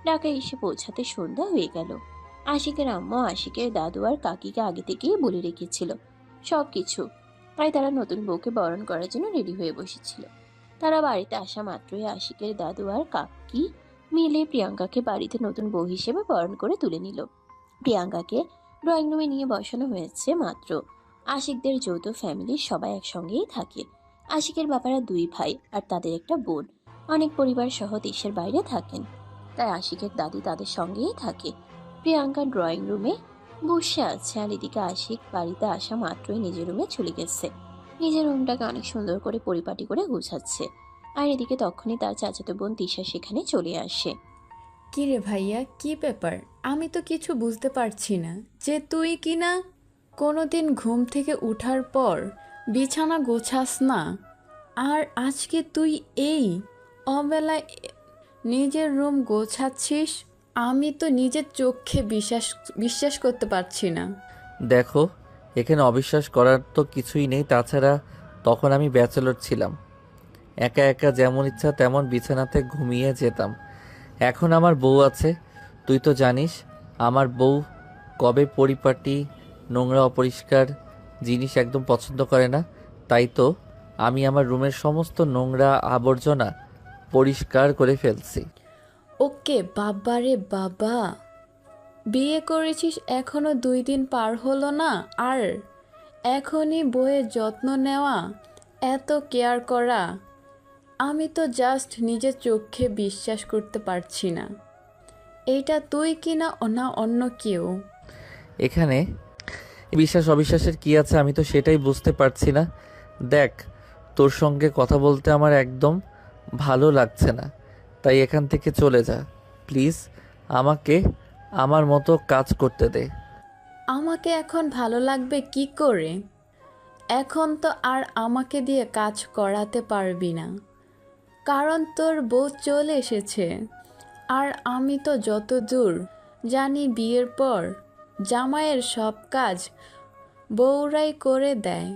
ঢাকায় এসে পৌঁছাতে সন্ধ্যা হয়ে গেল। আশিকের আম্মা আশিকের দাদু আর কাকিকে আগে থেকেই বলে রেখেছিল সবকিছু, তাই তারা নতুন বউকে বরণ করার জন্য রেডি হয়ে বসেছিল। তারা বাড়িতে আসা মাত্রই আশিকের দাদু আর কাকি মিলে প্রিয়াঙ্কাকে বাড়িতে নতুন বউ হিসেবে বরণ করে তুলে নিল। প্রিয়াঙ্কাকে ড্রয়িং রুমে নিয়ে বসানো হয়েছে মাত্র। আশিকদের যৌথ ফ্যামিলির সবাই একসঙ্গেই থাকে। আশিকের বাবারা দুই ভাই আর তাদের একটা বোন অনেক পরিবার সহ দেশের বাইরে থাকেন, তাই আশিকের দাদি তাদের সঙ্গেই থাকে। প্রিয়াঙ্কা ড্রয়িং রুমে বসে আছে, আর এদিকে আশিক বাড়িতে আসা মাত্রই নিজের রুমে চলে গেছে। নিজের রুমটাকে অনেক সুন্দর করে পরিপাটি করে গুছাচ্ছে। আর এদিকে তখনই তার চাচাতো বোন তিশা সেখানে চলে আসে। কি রে ভাইয়া, কি ব্যাপার? আমি তো কিছু বুঝতে পারছি না যে তুই কি না কোনোদিন ঘুম থেকে উঠার পর বিছানা গোছাস না, আর আজকে তুই এই অবেলায় নিজের রুম গোছাচ্ছিস। আমি তো নিজের চোখে বিশ্বাস করতে পারছি না। দেখো, এখানে অবিশ্বাস করার তো কিছুই নেই। তাছাড়া তখন আমি ব্যাচেলর ছিলাম, একা একা যেমন ইচ্ছা তেমন বিছানাতে ঘুমিয়ে যেতাম। এখন আমার বউ আছে, তুই তো জানিস আমার বউ কবে পরিপাটি, নোংরা অপরিষ্কার জিনিস একদম পছন্দ করে না। তাই তো আমি আমার রুমের সমস্ত নোংরা আবর্জনা পরিষ্কার করে ফেলছি। ওকে বাবা রে বাবা, বিয়ে করেছিস এখনো 2 দিন পার হলো না, আর এখনই বইয়ের যত্ন নেওয়া, এত কেয়ার করা। আমি তো জাস্ট নিজের চোখে বিশ্বাস করতে পারছি না। এইটা তুই কিনা না অন্য কেউ? এখানে বিশ্বাস অবিশ্বাসের কি আছে আমি তো সেটাই বুঝতে পারছি না। দেখ, তোর সঙ্গে কথা বলতে আমার একদম ভালো লাগছে না, তাই এখান থেকে চলে যা প্লিজ। আমাকে আমার মতো কাজ করতে দে। আমাকে এখন ভালো লাগবে কি করে? এখন তো আর আমাকে দিয়ে কাজ করাতে পারবি না, কারণ তোর বউ চলে এসেছে। আর আমি তো যতদূর জানি বিয়ের পর জামাইয়ের সব কাজ বউরাই করে দেয়,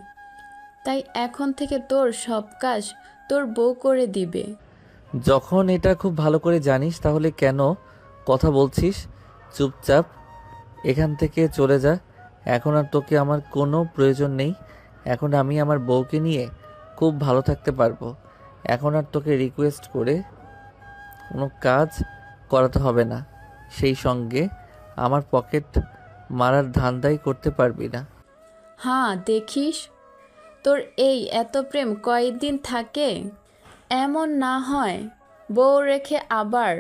তাই এখন থেকে তোর সব কাজ তোর বউ করে দিবে। যখন এটা খুব ভালো করে জানিস তাহলে কেন কথা বলছিস? চুপচাপ এখান থেকে চলে যা। এখন আর তোকে আমার কোনো প্রয়োজন নেই। এখন আমি আমার বউকে নিয়ে খুব ভালো থাকতে পারবো। এখন আর তোকে রিকোয়েস্ট করে কোনো কাজ করাতে হবে না, সেই সঙ্গে আমার পকেট মারার ধান্দাই করতে পারবি না। হ্যাঁ, দেখিস তোর এই এত প্রেম কয়েকদিন থাকে। এমন না হয় বউ রেখে আবার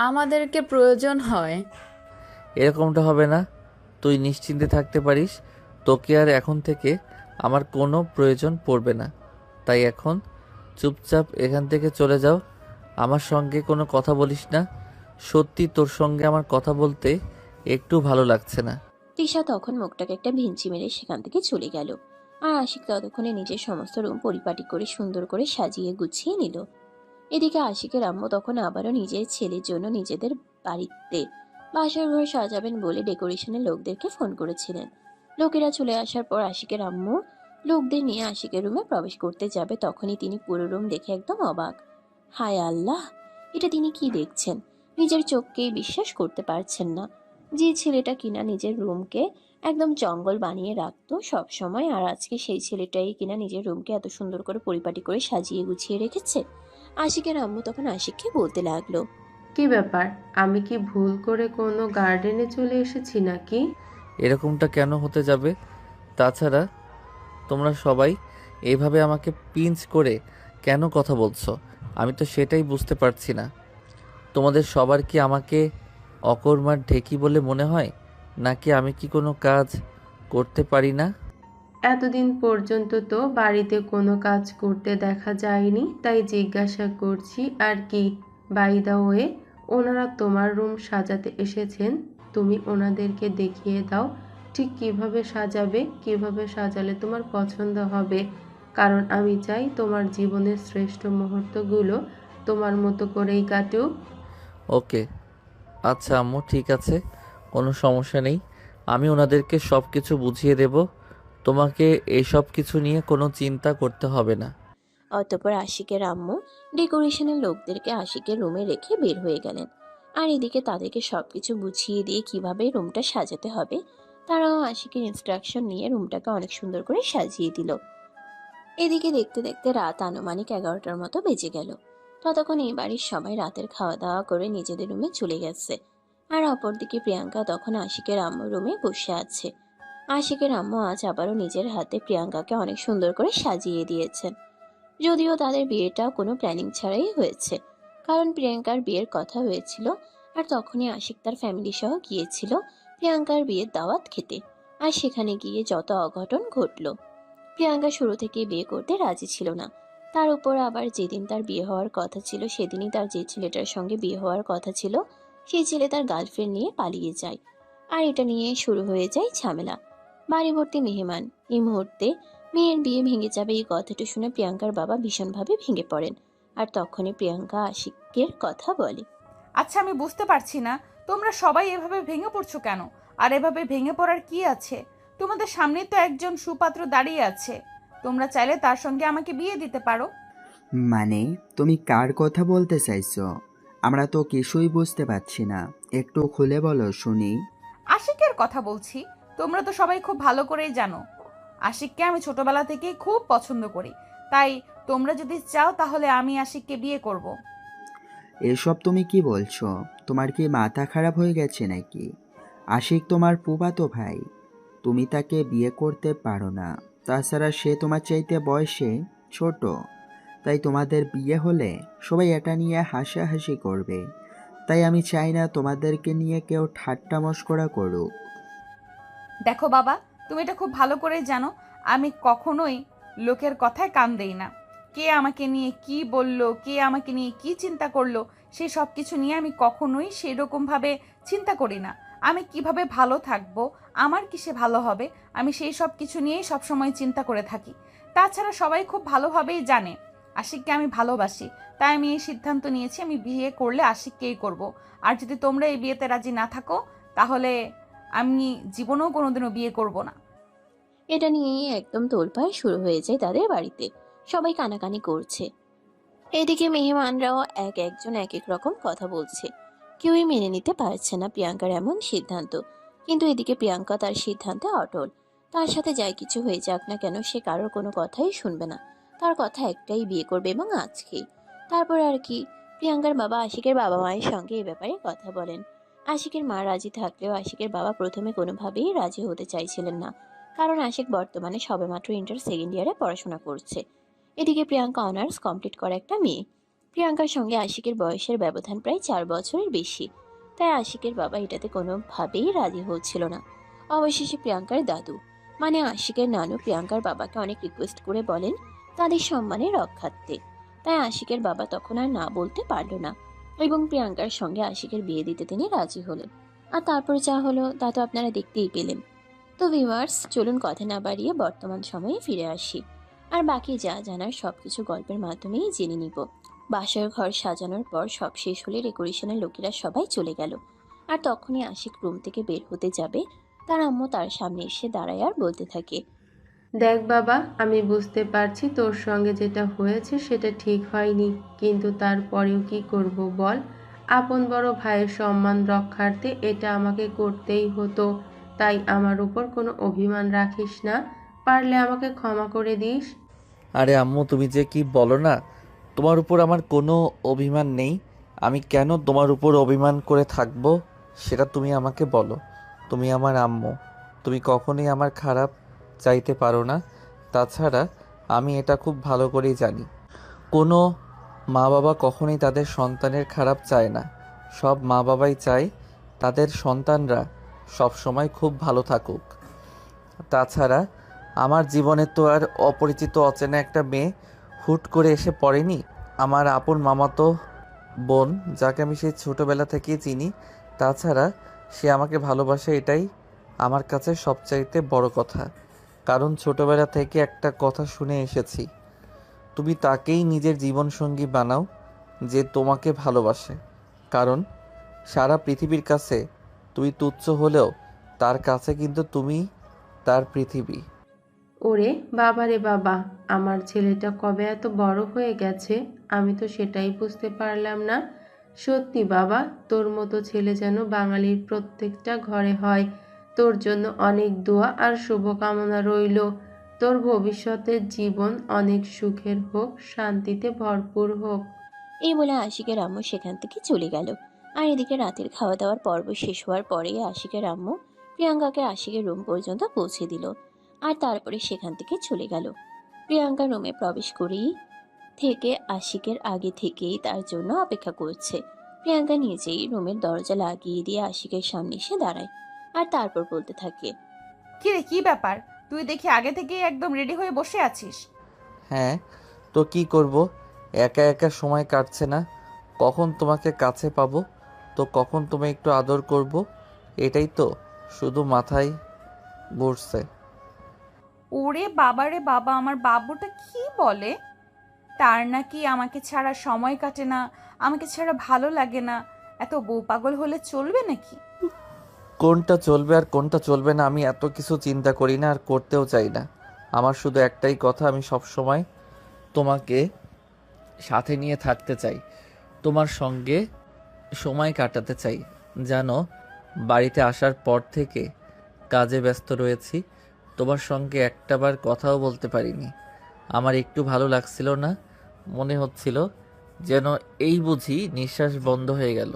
আমাদেরকে প্রয়োজন হয়। এরকমটা হবে না, তুই নিশ্চিন্তে থাকতে পারিস। তোকে আর এখন থেকে আমার কোনো প্রয়োজন পড়বে না। তাই এখন চুপচাপ এখান থেকে চলে যাও। আমার সঙ্গে কোনো কথা বলিস না। সত্যি তোর সঙ্গে আমার কথা বলতে একটু ভালো লাগছে না। তৃষা তখন মুখটাকে একটা ভিঞ্চি মেরে সেখান থেকে চলে গেল। আর আশিক ততক্ষণে নিজের সমস্ত রুম পরিপাটি করে সুন্দর করে সাজিয়ে গুছিয়ে নিল। এদিকে আশিকের আম্মু তখন আবারও নিজের ছেলের জন্য নিজেদের বাড়িতে বাসর ঘর সাজাবেন বলে ডেকোরেশনের লোকদেরকে ফোন করেছিলেন। লোকেরা চলে আসার পর আশিকের আম্মু লোকদের নিয়ে আশিকের রুমে প্রবেশ করতে যাবে, তখনই তিনি পুরো রুম দেখে একদম অবাক। হায় আল্লাহ, এটা তিনি কি দেখছেন? নিজের চোখকেই বিশ্বাস করতে পারছেন না। যে ছেলেটা কিনা নিজের রুমকে একদম জঙ্গল বানিয়ে রাখতো সব সময়, আর আজকে সেই ছেলেটাই কিনা নিজের রুমকে এত সুন্দর করে পরিপাটি করে সাজিয়ে গুছিয়ে রেখেছে। আশিকের আম্মু তখন আশিককে বলতে লাগলো, কি ব্যাপার, আমি কি ভুল করে কোনো গার্ডেনে চলে এসেছি নাকি? এরকমটা কেন হতে যাবে? তাছাড়া তোমরা সবাই এইভাবে আমাকে পিঞ্চ করে কেন কথা বলছো? আমি তো সেটাই বুঝতে পারছি না। তোমাদের সবার কি আমাকে অকর্মার ঢেকি বলে মনে হয়, নাকি আমি কি কোনো কাজ করতে পারি না? এতদিন পর্যন্ত তো বাড়িতে কোনো কাজ করতে দেখা যায়নি, তাই জিজ্ঞাসা করছি আর কি। বাই দ্য ওয়ে, ওনারা তোমার রুম সাজাতে এসেছেন, তুমি ওনাদেরকে দেখিয়ে দাও ঠিক কিভাবে সাজাবে, কিভাবে সাজালে তোমার পছন্দ হবে। কারণ আমি চাই তোমার জীবনের শ্রেষ্ঠ মুহূর্তগুলো তোমার মতো করেই কাটুক। ওকে, আচ্ছা আম্মু, ঠিক আছে, কোনো সমস্যা নেই। আমি ওনাদেরকে সব কিছু বুঝিয়ে দেব। তোমাকে এইসব কিছু নিয়ে কোনো চিন্তা করতে হবে না। অতঃপর আশিকের আম্মু ডেকোরেশনের লোকদেরকে আশিকের রুমে রেখে বের হয়ে গেলেন। আর এদিকে তাদেরকে সবকিছু বুঝিয়ে দিয়ে কিভাবে রুমটা সাজাতে হবে তারাও আশিকের ইনস্ট্রাকশন নিয়ে রুমটাকে অনেক সুন্দর করে সাজিয়ে দিল। এদিকে দেখতে দেখতে রাত আনুমানিক 11টার মতো বেজে গেল। ততক্ষণ এই বাড়ির সবাই রাতের খাওয়া দাওয়া করে নিজেদের রুমে চলে গেছে। আর অপরদিকে প্রিয়াঙ্কা তখন আশিকের আম্মুর রুমে বসে আছে। আশিকের আম্মু আজ আবারও নিজের হাতে প্রিয়াঙ্কাকে অনেক সুন্দর করে সাজিয়ে দিয়েছেন। যদিও তাদের বিয়েটা কোনো প্ল্যানিং ছাড়াই হয়েছে, কারণ প্রিয়াঙ্কার বিয়ের কথা হয়েছিল আর তখনই আশিক তার ফ্যামিলি সহ গিয়েছিল প্রিয়াঙ্কার বিয়ের দাওয়াত খেতে। আর সেখানে গিয়ে যত অঘটন ঘটলো। প্রিয়াঙ্কা শুরু থেকে বিয়ে করতে রাজি ছিল না, তার উপর আবার যেদিন তার বিয়ে হওয়ার কথা ছিল সেদিনই তার যে ছেলেটার সঙ্গে বিয়ে হওয়ার কথা ছিল সেই ছেলে তার গার্লফ্রেন্ড নিয়ে পালিয়ে যায়। আর এটা নিয়ে শুরু হয়ে যায় ঝামেলা। বাড়ি ভর্তি মেহমান। এই মুহূর্তে মেয়ের বিয়ে ভেঙে যাবে এই কথাটা শুনে প্রিয়াঙ্কার বাবা ভীষণভাবে ভেঙে পড়েন। আর তখনই প্রিয়াঙ্কা আশিকের কথা বলে, আচ্ছা, আমি বুঝতে পারছি না তোমরা সবাই এভাবে ভেঙে পড়ছো কেন? আর এভাবে ভেঙে পড়ার কি আছে? তোমাদের সামনেই তো একজন সুপাত্র দাঁড়িয়ে আছে, তোমরা চাইলে তার সঙ্গে আমাকে বিয়ে দিতে পারো। মানে তুমি কার কথা বলতে চাইছো? আমরা তো কিছুই বুঝতে পারছি না, একটু খুলে বলো শুনি। আশিকের কথা বলছি। তোমরা তো সবাই খুব ভালো করেই জানো আশিককে আমি ছোটবেলা থেকেই খুব পছন্দ করি, তাই তোমরা যদি চাও তাহলে আমি আশিককে বিয়ে করব। এসব তুমি কি বলছো? তোমার কি মাথা খারাপ হয়ে গেছে নাকি? আশিক তোমার ফুফাতো ভাই, তুমি তাকে বিয়ে করতে পারো না। তাছাড়া সে তোমার চাইতে বয়সে ছোট, তাই তোমাদের বিয়ে হলে সবাই এটা নিয়ে হাসাহাসি করবে। তাই আমি চাই না তোমাদেরকে নিয়ে কেউ ঠাট্টা মশকরা করুক। দেখো বাবা, তুমি এটা খুব ভালো করে জানো আমি কখনোই লোকের কথায় কান দেই না। কে আমাকে নিয়ে কি বলল, কে আমাকে নিয়ে কি চিন্তা করলো, সেই সব কিছু নিয়ে আমি কখনোই সেরকমভাবে চিন্তা করি না। আমি কিভাবে ভালো থাকবো, আমার কিসে ভালো হবে, আমি সেই সব কিছু নিয়েই সবসময় চিন্তা করে থাকি। তাছাড়া সবাই খুব ভালোভাবেই জানে আশিককে আমি ভালোবাসি। তাই আমি এই সিদ্ধান্ত নিয়েছি আমি বিয়ে করলে আশিককেই করব। আর যদি তোমরা এই বিয়েতে রাজি না থাকো তাহলে আমি জীবনেও কোনোদিনও বিয়ে করব না। এটা নিয়েই একদম তোলপাড় শুরু হয়ে যায় তাদের বাড়িতে। সবাই কানাকানি করছে। এদিকে মেহমানরাও একজন এক এক রকম কথা বলছে। কেউই মেনে নিতে পারছে না প্রিয়াঙ্কার এমন সিদ্ধান্ত। কিন্তু এদিকে প্রিয়াঙ্কা তার সিদ্ধান্তে অটল। তার সাথে যাই কিছু হয়ে যাক না কেন, সে কারোর কোনো কথাই শুনবে না। তার কথা একটাই, বিয়ে করবে এবং আজকেই। তারপর আর কি, প্রিয়াঙ্কার বাবা আশিকের বাবা মায়ের সঙ্গে এ ব্যাপারে কথা বলেন। আশিকের মা রাজি থাকলেও আশিকের বাবা প্রথমে কোনোভাবেই রাজি হতে চাইছিলেন না। কারণ আশিক বর্তমানে সবেমাত্র ইন্টার সেকেন্ড ইয়ারে পড়াশোনা করছে। এদিকে প্রিয়াঙ্কা অনার্স কমপ্লিট করা একটা মেয়ে। প্রিয়াঙ্কার সঙ্গে আশিকের বয়সের ব্যবধান প্রায় 4 বছরের বেশি। তাই আশিকের বাবা এটাতে কোনোভাবেই রাজি হচ্ছিল না। অবশেষে প্রিয়াঙ্কার দাদু মানে আশিকের নানু প্রিয়াঙ্কার বাবাকে অনেক রিকোয়েস্ট করে বলেন তাদের সম্মানের রক্ষার্থে। তাই আশিকের বাবা তখন আর না বলতে পারল না এবং প্রিয়াঙ্কার সঙ্গে আশিকের বিয়ে দিতে তিনি রাজি হলেন। আর তারপর যা হলো তা তো আপনারা দেখতেই পেলেন। তো ভিউয়ার্স, চলুন কথা না বাড়িয়ে বর্তমান সময়ে ফিরে আসি। আর বাকি যা জানার সবকিছু গল্পের মাধ্যমেই জেনে নিব। বাসার ঘর সাজানোর পর সব শেষ হলে ডেকোরেশনের লোকেরা সবাই চলে গেল। আর তখনই আশিক রুম থেকে বের হতে যাবে, তার আম্মু তার সামনে এসে দাঁড়ায় আর বলতে থাকে, দেখ বাবা, আমি বুঝতে পারছি তোর সঙ্গে যেটা হয়েছে সেটা ঠিক হয়নি, কিন্তু তারপরেও কি করব বল। আপন বড় ভাইয়ের সম্মান রক্ষার্থে এটা আমাকে করতেই হতো। তাই আমার উপর কোনো অভিমান রাখিস না, পারলে আমাকে ক্ষমা করে দিস। আরে আম্মু, তুমি যে কি বলো না, তোমার উপর আমার কোনো অভিমান নেই। আমি কেন তোমার উপর অভিমান করে থাকবো সেটা তুমি আমাকে বলো। তুমি আমার আম্মু, তুমি কখনোই আমার খারাপ চাইতে পারো না। তাছাড়া আমি এটা খুব ভালো করেই জানি, কোনো মা বাবা কখনোই তাদের সন্তানের খারাপ চায় না। সব মা বাবাই চায় তাদের সন্তানরা সব সময় খুব ভালো থাকুক। তাছাড়া আমার জীবনে তো আর অপরিচিত অচেনা একটা মেয়ে হুট করে এসে পড়েনি। আমার আপন মামাতো বোন, যাকে আমি সেই ছোটোবেলা থেকেই চিনি। তাছাড়া সে আমাকে ভালোবাসে, এটাই আমার কাছে সবচাইতে বড় কথা। কারণ ছোটোবেলা থেকে একটা কথা শুনে এসেছি, তুমি তাকেই নিজের জীবনসঙ্গী বানাও যে তোমাকে ভালোবাসে। কারণ সারা পৃথিবীর কাছে তুমি তুচ্ছ হলেও তার কাছে কিন্তু তুমি তার পৃথিবী। ওরে বাবা রে বাবা, আমার ছেলেটা কবে এত বড় হয়ে গেছে, আমি তো সেটাই বুঝতে পারলাম না। সত্যি বাবা, তোর মতো ছেলে যেন বাঙালির প্রত্যেকটা ঘরে হয়। তোর জন্য অনেক দোয়া আর শুভকামনা রইল। তোর ভবিষ্যতের জীবন অনেক সুখের হোক, শান্তিতে ভরপুর হোক। এই বলে আশিকের আম্মু সেখান থেকে চলে গেল। আর এদিকে রাতের খাওয়া দাওয়ার পর্ব শেষ হওয়ার পরেই আশিকের আম্মু প্রিয়াঙ্কাকে আশিকের রুম পর্যন্ত পৌঁছে দিল। আর তারপরে সেখান থেকে চলে গেল। প্রিয়াঙ্কা রুমে প্রবেশ করেই থেকে আশিকের আগে থেকেই তার জন্য অপেক্ষা করছে। প্রিয়াঙ্কা নিজেই রুমের দরজা লাগিয়ে দিয়ে আশিকের সামনে এসে দাঁড়ায় আর তারপর বলতে থাকে, কি রে, কি ব্যাপার? তুই দেখি আগে থেকেই একদম রেডি হয়ে বসে আছিস। হ্যাঁ, তো কি করব, একা একা সময় কাটছে না। কখন তোমাকে কাছে পাবো, তো কখন তোমায় একটু আদর করব, এটাই তো শুধু মাথায় ঘুরছে। ওরে বাবা রে বাবা, আমার বাবুটা কি বলে? তার নাকি আমাকে ছাড়া সময় কাটে না, আমাকে ছাড়া ভালো লাগে না। এত বউ পাগল হলে চলবে নাকি? কোনটা চলবে আর কোনটা চলবে না আমি এত কিছু চিন্তা করি না, আর করতেও চাই না। আমার শুধু একটাই কথা, আমি সব সময় তোমাকে সাথে নিয়ে থাকতে চাই, তোমার সঙ্গে সময় কাটাতে চাই। জানো, বাড়িতে আসার পর থেকে কাজে ব্যস্ত রয়েছি, তোমার সঙ্গে একটাবার কথাও বলতে পারিনি। আমার একটু ভালো লাগছিল না, মনে হচ্ছিল যেন এই বুঝি নিঃশ্বাস বন্ধ হয়ে গেল।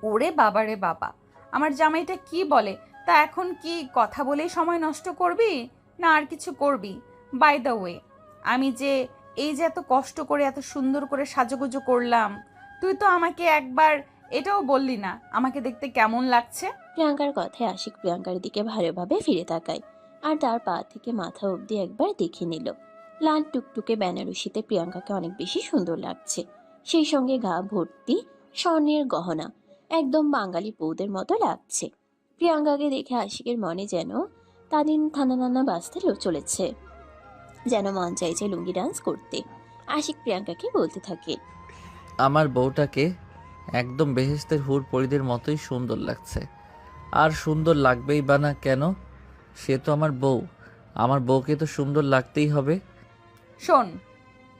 ওরে বাবা রে বাবা, আমার জামাইটা কি বলে? তা এখন কি কথা বলেই সময় নষ্ট করবি না আর কিছু করবি? বাই দ্য ওয়ে, আমি যে এই যে এত কষ্ট করে এত সুন্দর করে সাজুগুজু করলাম, তুই তো আমাকে একবার এটাও বললি না আমাকে দেখতে কেমন লাগছে। প্রিয়াঙ্কার কথায় আশিক প্রিয়াঙ্কার দিকে ভালোভাবে ফিরে তাকায় আর তার পা থেকে মাথা অবধি একবার দেখে নিল। লাল টুকটুকে বেনারসিতে প্রিয়াঙ্কাকে অনেক বেশি সুন্দর লাগছে, সেই সঙ্গে গা ভর্তি স্বর্ণের গহনা, একদম বাঙালি বউদের মতো লাগছে। প্রিয়াঙ্কাকে দেখে আশিকের মনে যেন তাদিন থানা বাজতে চলেছে, যেন মন চাইছে লুঙ্গি ডান্স করতে। আশিক প্রিয়াঙ্কাকে বলতে থাকে, আমার বউটাকে একদম বেহেশতের হুর পরিদের মতোই সুন্দর লাগছে। আর সুন্দর লাগবেই বা না কেন? সে তো আমার বউ, আমার বউকে তো সুন্দর লাগতেই হবে। শোন,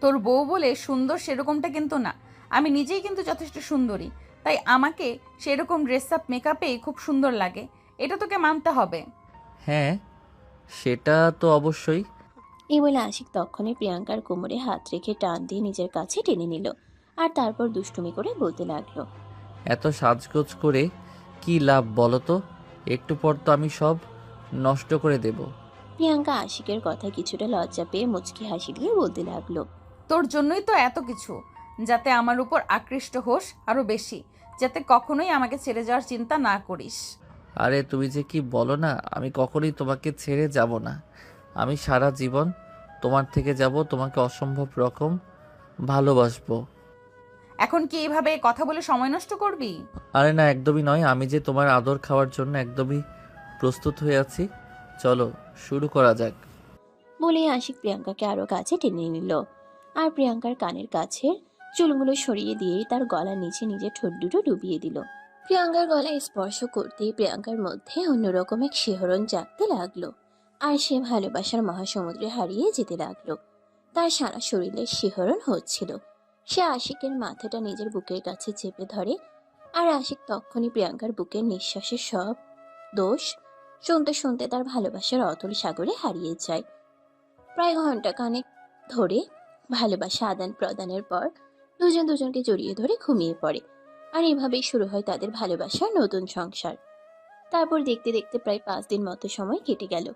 তোর বউ বলে সুন্দর সেরকমটা কিন্তু না, আমি নিজেই কিন্তু যথেষ্ট সুন্দরী, তাই আমাকে সেরকম ড্রেস আপ মেকআপেই খুব সুন্দর লাগে, এটা তোকে মানতে হবে। হ্যাঁ, সেটা তো অবশ্যই। এই বলে আশিক তখনই প্রিয়াঙ্কার কোমরে হাত রেখে টান দিয়ে নিজের কাছে টেনে নিল আর তারপর দুষ্টুমি করে বলতে লাগলো, এত সাজগোজ করে কি লাভ বলো তো? একটু পর তো আমি সব নষ্ট করে দেব। প্রিয়াঙ্কা আশিকের কথা কিছুটা লজ্জা পেয়ে মুচকি হাসি দিয়ে বলতে লাগলো, তোর জন্যই তো এত কিছু, যাতে আমার উপর আকৃষ্ট হোস আরো বেশি, যাতে কখনোই আমাকে ছেড়ে যাওয়ার চিন্তা না করিস। আরে তুমি যে কি বলো না, আমি কখনোই তোমাকে ছেড়ে যাব না। আমি সারা জীবন তোমার থেকে যাব, তোমাকে অসম্ভব রকম ভালোবাসবো। এখন কি এইভাবে কথা বলে সময় নষ্ট করবি? আরে না, একদমই নয়। আমি যে তোমার আদর খাওয়ার জন্য একদমই প্রস্তুত হয়ে আছি। চলো শুরু করা যাক। বলে আশিক প্রিয়াঙ্কাকে আরো কাছে টেনে নিল আর প্রিয়াঙ্কার কানের কাছের চুলগুলো সরিয়ে দিয়ে তার গলার নিচে নিজের ঠোঁট দুটো ডুবিয়ে দিল। প্রিয়াঙ্কার গলায় স্পর্শ করতেই প্রিয়াঙ্কার মধ্যে অন্যরকম এক শিহরণ জাগতে লাগলো আর সে ভালোবাসার মহাসমুদ্রে হারিয়ে যেতে লাগলো। তার সারা শরীরে শিহরণ হচ্ছিল। সে আশিকের মাথাটা নিজের বুকের কাছে চেপে ধরে আর আশিক তখনই প্রিয়াঙ্কার বুকের নিঃশ্বাসের সব দোষ শুনতে শুনতে তার ভালোবাসার অতল সাগরে হারিয়ে যায়। প্রায় ঘন্টা খানেক ধরে ভালোবাসা আদান প্রদানের পর দুজন দুজনকে জড়িয়ে ধরে ঘুমিয়ে পড়ে আর এভাবেই শুরু হয় তাদের ভালোবাসার নতুন সংসার। তারপর দেখতে দেখতে প্রায় 5 দিন মতো সময় কেটে গেল।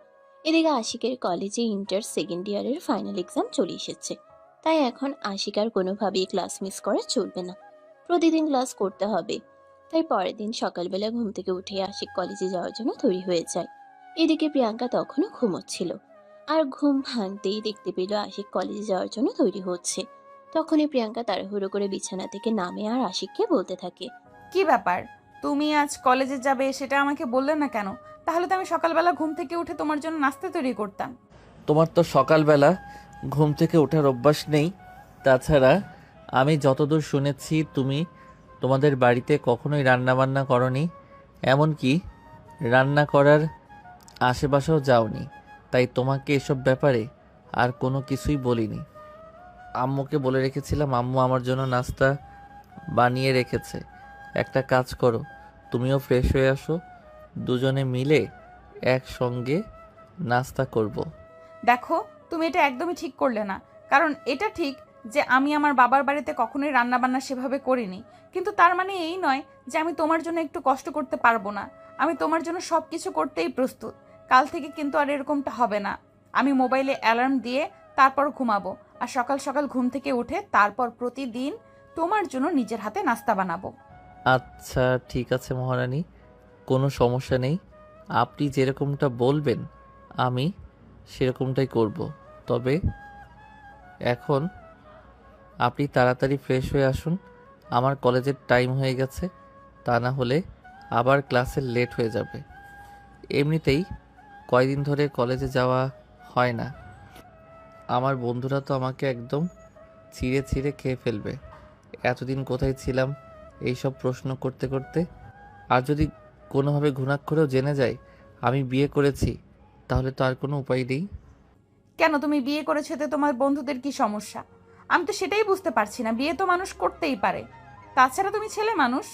এদিকে আশিকের কলেজে ইন্টার সেকেন্ড ইয়ারের ফাইনাল এক্সাম চলে এসেছে, তাই এখন আশিক আর কোনোভাবেই ক্লাস মিস করা চলবে না, প্রতিদিন ক্লাস করতে হবে। তাই পরের দিন সকালবেলা ঘুম থেকে উঠে আশিক কলেজে যাওয়ার জন্য তৈরি হয়ে যায়। এদিকে প্রিয়াঙ্কা তখনও ঘুমোচ্ছিল আর ঘুম ভাঙতেই দেখতে পেল আশিক কলেজে যাওয়ার জন্য তৈরি হচ্ছে। তখনই প্রিয়াঙ্কা তাড়াহুড়ো করে বিছানা থেকে নামে আর আশিককে বলতে থাকে, কি ব্যাপার, তুমি আজ কলেজে যাবে সেটা আমাকে বললে না কেন? তাহলে তো আমি সকালবেলা ঘুম থেকে উঠে তোমার জন্য নাস্তা তৈরি করতাম। তোমার তো সকালবেলা ঘুম থেকে ওঠার অভ্যাস নেই। তাছাড়া আমি যতদূর শুনেছি তুমি তোমাদের বাড়িতে কখনোই রান্নাবান্না করনি, এমনকি রান্না করার আশেপাশেও যাওনি। তাই তোমাকে এসব ব্যাপারে আর কোনো কিছুই বলিনি। আম্মুকে বলে রেখেছিলাম, আম্মু আমার জন্য নাস্তা বানিয়ে রেখেছে। একটা কাজ করো, তুমিও ফ্রেশ হয়ে আসো, দুজনে মিলে একসঙ্গে নাস্তা করব। দেখো, তুমি এটা একদমই ঠিক করলে না। কারণ এটা ঠিক যে আমি আমার বাবার বাড়িতে কখনোই রান্নাবান্না সেভাবে করিনি, কিন্তু তার মানে এই নয় যে আমি তোমার জন্য একটু কষ্ট করতে পারবো না। আমি তোমার জন্য সব কিছু করতেই প্রস্তুত। কাল থেকে কিন্তু আর এরকমটা হবে না। আমি মোবাইলে অ্যালার্ম দিয়ে তারপর ঘুমাবো, আর সকাল সকাল ঘুম থেকে উঠে তারপর প্রতিদিন তোমার জন্য নিজের হাতে নাস্তা বানাবো। আচ্ছা ঠিক আছে মহারানী, কোনো সমস্যা নেই। আপনি যেরকমটা বলবেন আমি সেরকমটাই করব। তবে এখন আপনি তাড়াতাড়ি ফ্রেশ হয়ে আসুন, আমার কলেজের টাইম হয়ে গেছে, তা না হলে আবার ক্লাসের লেট হয়ে যাবে। এমনিতেই কয়দিন ধরে কলেজে যাওয়া হয় না। আমার বন্ধুরা তো আমাকে একদম ছিঁড়ে ছিঁড়ে খেয়ে ফেলবে। এতদিন কোথায় ছিলাম এইসব প্রশ্ন করতে করতে। আর যদি কোনোভাবে ঘুণাক্ষরেও জেনে যায় আমি বিয়ে করেছি, তাহলে তো আর কোনো উপায় নেই। কেন, তুমি বিয়ে করেছো এতে তোমার বন্ধুদের কি সমস্যা? আমি তো সেটাই বুঝতে পারছি না। বিয়ে তো মানুষ করতেই পারে, তাছাড়া তুমি ছেলে মানুষ।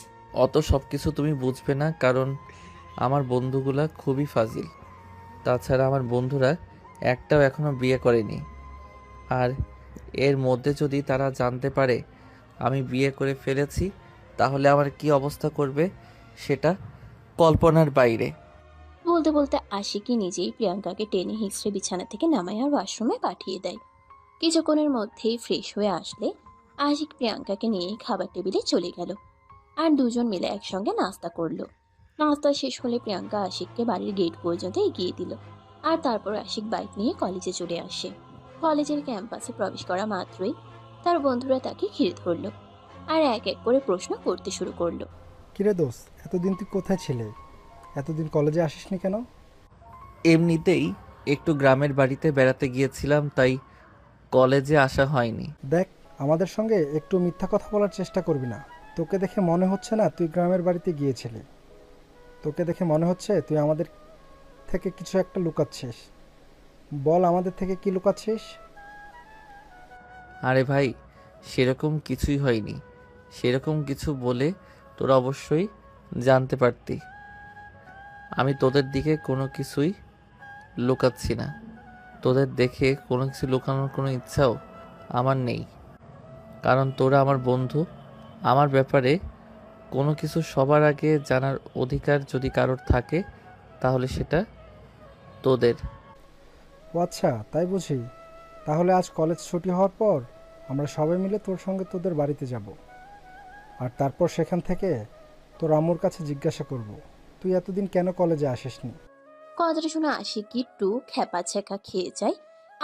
অত সব কিছু তুমি বুঝবে না, কারণ আমার বন্ধুগুলা খুবই ফাজিল। তাছাড়া আমার বন্ধুরা একটাও এখনও বিয়ে করেনি। আর এর মধ্যে যদি তারা জানতে পারে আমি বিয়ে করে ফেলেছি, তাহলে আমার কি অবস্থা করবে সেটা কল্পনার বাইরে। বলতে বলতে আশিকই নিজেই প্রিয়াঙ্কাকে টেনে হিঁচড়ে বিছানা থেকে নামায় আর ওয়াশরুমে পাঠিয়ে দেয়। কিছুক্ষণের মধ্যেই ফ্রেশ হয়ে আসলে আশিক প্রিয়াঙ্কাকে নিয়ে খাবার টেবিলে চলে গেল আর দুজন মিলে একসঙ্গে নাস্তা করলো। নাস্তা শেষ হলে প্রিয়াঙ্কা আশিককে বাড়ির গেট পর্যন্ত এগিয়ে দিল আর তারপর আশিক বাইক নিয়ে কলেজে চলে আসে। কলেজের ক্যাম্পাসে প্রবেশ করা মাত্রই তার বন্ধুরা তাকে ঘিরে ধরলো আর এক এক করে প্রশ্ন করতে শুরু করলো। কিরে দোস্ত, এতদিন তুই কোথায় ছিলে? এতদিন কলেজে আসিসনি কেন? এমনিতেই একটু গ্রামের বাড়িতে বেড়াতে গিয়েছিলাম, তাই কলেজে আসা হয়নি। দেখ, আমাদের সঙ্গে একটু মিথ্যা কথা বলার চেষ্টা করবি না। তোকে দেখে মনে হচ্ছে না তুই গ্রামের বাড়িতে গিয়েছিলি। তোকে দেখে মনে হচ্ছে তুই আমাদের থেকে কিছু একটা লুকাচ্ছিস। বল, আমাদের থেকে কি লুকাচ্ছিস? আরে ভাই, সেরকম কিছুই হয়নি। সেরকম কিছু বলে তোরা অবশ্যই জানতে পারতি। আমি তোদের দিকে কোনো কিছুই লুকাচ্ছি না। তোদের দেখে কোনো কিছু লুকানোর কোনো ইচ্ছাও আমার নেই, কারণ তোরা আমার বন্ধু। আমার ব্যাপারে কোনো কিছু সবার আগে জানার অধিকার যদি কারোর থাকে তাহলে সেটা তোদের। ও আচ্ছা, তাই বুঝি। তাহলে আজ কলেজ ছুটি হওয়ার পর আমরা সবাই মিলে তোর সঙ্গে তোদের বাড়িতে যাব, আর তারপর সেখান থেকে তোর আম্মুর কাছে জিজ্ঞাসা করব তুই এতদিন কেন কলেজে আসিসনি। কথাটা শুনে আশিক একটু খ্যাপা ছ্যাঁকা খেয়ে যায়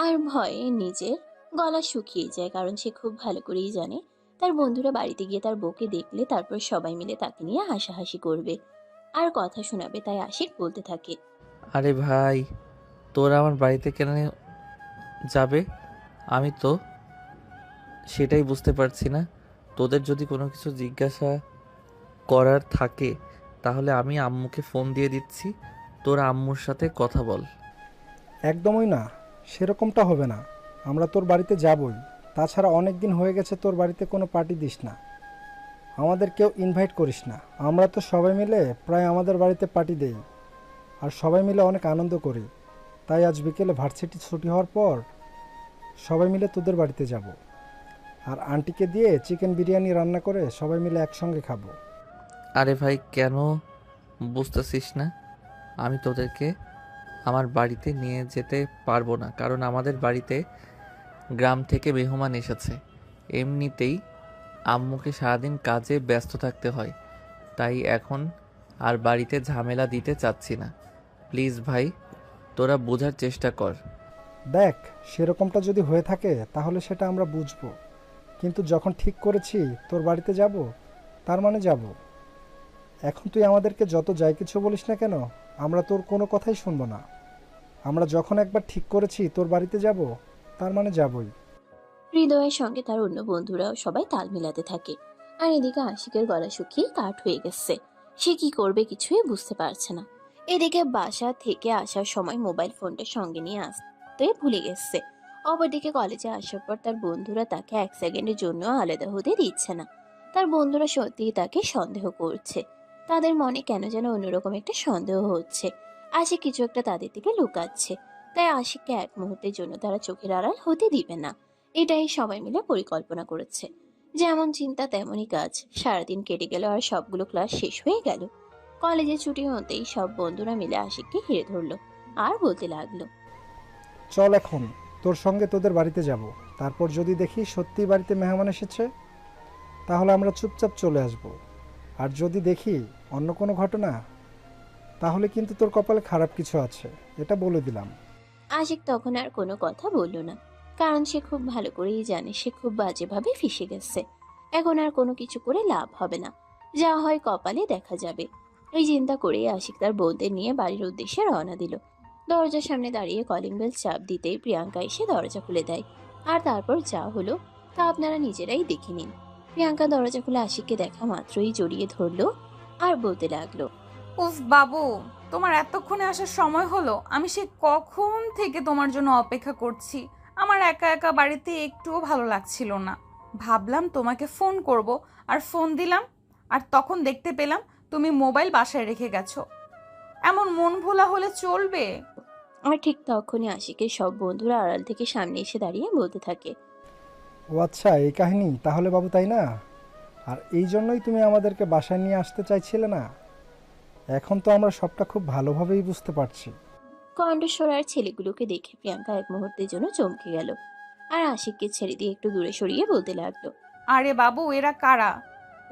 আর ভয়ে নিজের গলা শুকিয়ে যায়, কারণ সে খুব ভালো করেই জানে তার বন্ধুরা বাড়িতে গিয়ে তার বউকে দেখলে তারপর সবাই মিলে তাকে নিয়ে হাসাহাসি করবে আর কথা শোনাবে। তাই আশিক বলতে থাকে, আরে ভাই, তোরা আমার বাড়িতে কেন যাবে? আমি তো সেটাই বুঝতে পারছি না। তোদের যদি কোনো কিছু জিজ্ঞাসা করার থাকে তাহলে আমি আম্মুকে ফোন দিয়ে দিচ্ছি, তোরা আম্মুর সাথে কথা বল। একদমই না, সেরকমটা হবে না। আমরা তোর বাড়িতে যাবই। তাছাড়া অনেক দিন হয়ে গেছে তোর বাড়িতে কোনো পার্টি দিস না, আমাদের কেউ ইনভাইট করিস না। আমরা তো সবাই মিলে প্রায় আমাদের বাড়িতে পার্টি দেই আর সবাই মিলে অনেক আনন্দ করি। তাই আজ বিকেলে ভার্সিটি ছুটি হওয়ার পর সবাই মিলে তোদের বাড়িতে যাব, আর আন্টিকে দিয়ে চিকেন বিরিয়ানি রান্না করে সবাই মিলে একসঙ্গে খাবো। আরে ভাই, কেন বুঝতেছিস না? আমি তোদেরকে আমার বাড়িতে নিয়ে যেতে পারবো না, কারণ আমাদের বাড়িতে গ্রাম থেকে মেহমান এসেছে। এমনিতেই আম্মুকে সারাদিন কাজে ব্যস্ত থাকতে হয়, তাই এখন আর বাড়িতে ঝামেলা দিতে চাচ্ছি না। প্লিজ ভাই, তোরা বোঝার চেষ্টা কর। দেখ, সেরকমটা যদি হয়ে থাকে তাহলে সেটা আমরা বুঝবো, কিন্তু যখন ঠিক করেছি তোর বাড়িতে যাব, তার মানে যাব। এখন তুই আমাদেরকে যত যাই কিছু বলিস না কেন, আমরা তোর কোনো কথাই শুনবো না। আমরা যখন একবার ঠিক করেছি তোর বাড়িতে যাব, তার মানে যাবই। হৃদয়ের সঙ্গে তার অন্য বন্ধুরাও সবাই তাল মিলাতে থাকে আর এদিকে আশিকের গলা শুকিয়ে কাঠ হয়ে গেছে। সে কি করবে কিছুই বুঝতে পারছে না। এদিকে বাসা থেকে আসার সময় মোবাইল ফোনটা সঙ্গে নিয়ে আসতে ভুলে গেছে। অপরদিকে কলেজে আসার পর তার বন্ধুরা তাকে এক সেকেন্ডের জন্য আলাদা হতে দিচ্ছে না। তার বন্ধুরা সত্যিই তাকে সন্দেহ করছে। তাদের মনে কেন যেন অন্যরকম একটা সন্দেহ হচ্ছে। আশিক কিছু একটা তাদের থেকে লুকাচ্ছে, তাই আশিককে এক মুহূর্তের জন্য তারা চোখের আড়াল হতে দিবে না। এটাই সবাই মিলে পরিকল্পনা করেছে। যেমন চিন্তা তেমনই কাজ। সারাদিন কেটে গেল আর সবগুলো ক্লাস শেষ হয়ে গেল। কলেজে ছুটি হতেই সব বন্ধুরা মিলে আশিককে ঘিরে ধরলো আর বলতে লাগলো, চল এখন তোর সঙ্গে তোদের বাড়িতে যাব, তারপর যদি দেখি সত্যি বাড়িতে মেহমান এসেছে তাহলে আমরা চুপচাপ চলে আসব, আর যদি দেখি অন্য কোনো ঘটনা তাহলে কিন্তু তোর কপালে খারাপ কিছু আছে, এটা বলে দিলাম। আশিক তখন আর কোনো কথা বলল না, কারণ সে খুব ভালো করেই জানে সে খুব বাজেভাবে ফেঁসে গেছে। এখন আর কোনো কিছু করে লাভ হবে না, যা হয় কপালে দেখা যাবে। এই চিন্তা করেই আশিক তার বোনদের নিয়ে বাড়ির উদ্দেশ্যে রওনা দিল। দরজার সামনে দাঁড়িয়ে কলিং বেল চাপ দিতেই প্রিয়াঙ্কা এসে দরজা খুলে দেয়, আর তারপর যা হলো তা আপনারা নিজেরাই দেখে নিন। প্রিয়াঙ্কা দরজা খুলে আশিককে দেখা মাত্রই জড়িয়ে ধরলো আর বলতে লাগলো, উফ বাবু, তোমার এতক্ষণে আসার সময় হলো। আমি সে কখন থেকে তোমার জন্য অপেক্ষা করছি। আমার একা একা বাড়িতে একটুও ভালো লাগছিল না। ভাবলাম তোমাকে ফোন করব, আর ফোন দিলাম, আর তখন দেখতে পেলাম তুমি মোবাইল বাসায় রেখে গেছো। এমন মন ভোলা হলে চলবে? আর ঠিক তখনই আশিকের সব বন্ধুরা আড়াল থেকে সামনে এসে দাঁড়িয়ে বলতে থাকে, ও আচ্ছা, এই কাহিনী তাহলে বাবু, তাই না? আর এই জন্যই তুমি আমাদেরকে বাসায় নিয়ে আসতে চাইছিলে না? এখন তো আমরা সবটা খুব ভালোভাবেই বুঝতে পারছি। কণ্ঠস্বর আর ছেলেগুলোকে দেখে প্রিয়াঙ্কা এক মুহূর্তের জন্য চমকে গেল, আর আশিককে ছেড়ে দিয়ে একটু দূরে সরিয়ে বলতে লাগলো, আরে বাবু, এরা কারা?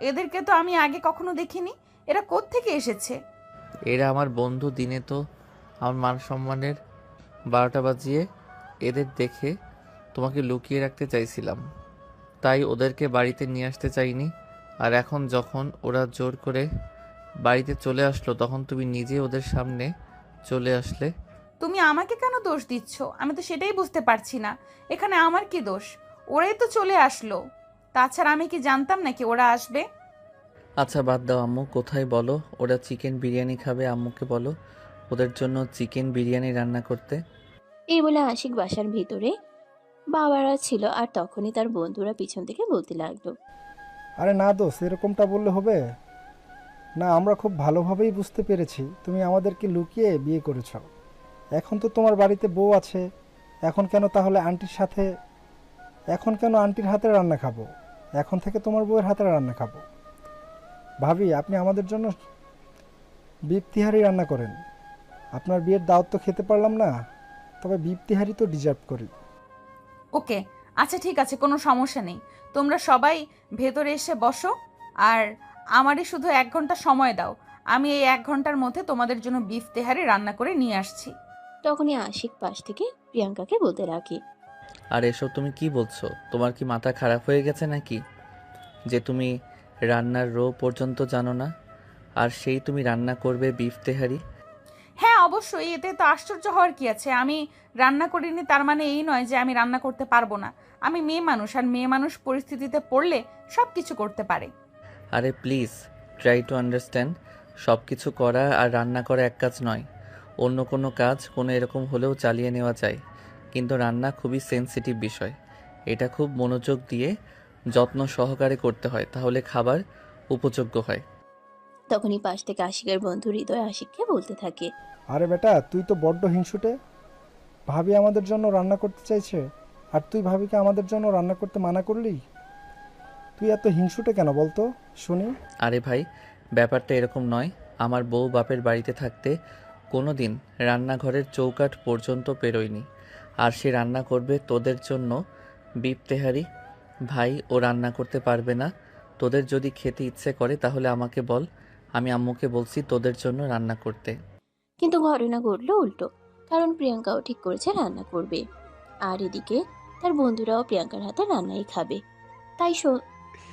এদেরকে তো আমি আগে কখনো দেখিনি। এরা কোত্থেকে এসেছে? এরা আমার বন্ধু। দিনে তো আমার মান সম্মানের 12টা বাজিয়ে এদের দেখে তোমাকে লুকিয়ে রাখতে চাইছিলাম, তাই ওদেরকে বাড়িতে নিয়ে আসতে চাইনি। আর এখন যখন ওরা জোর করে বাড়িতে চলে আসলো তখন তুমি নিজে ওদের সামনে চলে আসলে। তুমি আমাকে কেন দোষ দিচ্ছ? আমি তো সেটাই বুঝতে পারছি না। এখানে আমার কি দোষ? ওরাই তো চলে আসলো। তাছাড়া আমি কি জানতাম নাকি ওরা আসবে? আচ্ছা বাদ দাও আম্মু, কোথায় বলো ওরা চিকেন বিরিয়ানি খাবে। আম্মুকে বলো ওদের জন্য চিকেন বিরিয়ানি রান্না করতে। এই বলে আশিক বাসার ভিতরে বাবারা ছিল, আর তখনই তার বন্ধুরা পিছন থেকে বলতে লাগলো, আরে না দোষ, এরকমটা বললে হবে না। আমরা খুব ভালোভাবেই বুঝতে পেরেছি তুমি আমাদেরকে লুকিয়ে বিয়ে করেছ। এখন তো তোমার বাড়িতে বউ আছে, এখন কেন তাহলে আন্টির হাতে রান্না খাবো? এখন থেকে তোমার বউয়ের হাতে রান্না খাবো। ভাবি, আপনি আমাদের জন্য বিফ তিহারি রান্না করেন। আপনার বিয়ের দাওয়াত তো খেতে পারলাম না, তবে বিফ তিহারি তো ডিজার্ভ করি। ওকে, আচ্ছা ঠিক আছে, কোনো সমস্যা নেই। তোমরা সবাই ভেতরে এসে বসো, আর আমারই শুধু 1 ঘন্টা সময় দাও। আমি এই 1 ঘন্টার মধ্যে তোমাদের জন্য বিফ তেহারি রান্না করে নিয়ে আসছি। তখনই আশিক পাশ থেকে প্রিয়াঙ্কাকে বলতে লাগে, আর এসব তুমি কি বলছো? তোমার কি মাথা খারাপ হয়ে গেছে নাকি যে তুমি রান্নার রো পর্যন্ত জানো না, আর সেই তুমি রান্না করবে বিফ তেহারি? হ্যাঁ অবশ্যই, এতে তো আশ্চর্য হওয়ার কি আছে? আমি রান্না করিনি তার মানে এই নয় যে আমি রান্না করতে পারবো না। আমি মেয়ে মানুষ, আর মেয়ে মানুষ পরিস্থিতিতে পড়লে সব কিছু করতে পারে। আরে প্লিজ ট্রাই টু আন্ডারস্ট্যান্ড। সব কিছু করা আর রান্না করা এক কাজ নয়। অন্য কোনো কাজ কোনো এরকম হলেও চালিয়ে নেওয়া যায়, কিন্তু রান্না খুবই সেনসিটিভ বিষয়। এটা খুব মনোযোগ দিয়ে যত্ন সহকারে করতে হয়, তাহলে খাবার উপযোগ্য হয়। তখনই পাশ থেকে আশিকের বন্ধু হৃদয় আশিককে বলতে থাকে, আরে বেটা, তুই তো বড্ড হিংসুটে। ভাবি আমাদের জন্য রান্না করতে চাইছে, আর তুই ভাবিকে আমাদের জন্য রান্না করতে মানা করলি। তুই এত হিংসুটে কেন বলতো শুনি? আরে ভাই, ব্যাপারটা এরকম নয়। আমার বউ বাপের বাড়িতে থাকতে কোনো দিন রান্নাঘরের চৌকাঠ পর্যন্ত পেরোয়নি, আর সে রান্না করবে তোদের জন্য বিফ তেহারি। ভাই, ও রান্না করতে পারবে না। তোদের যদি খেতে ইচ্ছে করে তাহলে আমাকে বল, আমি আম্মুকে বলছি তোদের জন্য রান্না করতে। কিন্তু ঘটনা ঘটলো উল্টো, কারণ প্রিয়াঙ্কাও ঠিক করেছে রান্না করবে, আর এদিকে তার বন্ধুরাও প্রিয়াঙ্কার হাতে রান্নাই খাবে।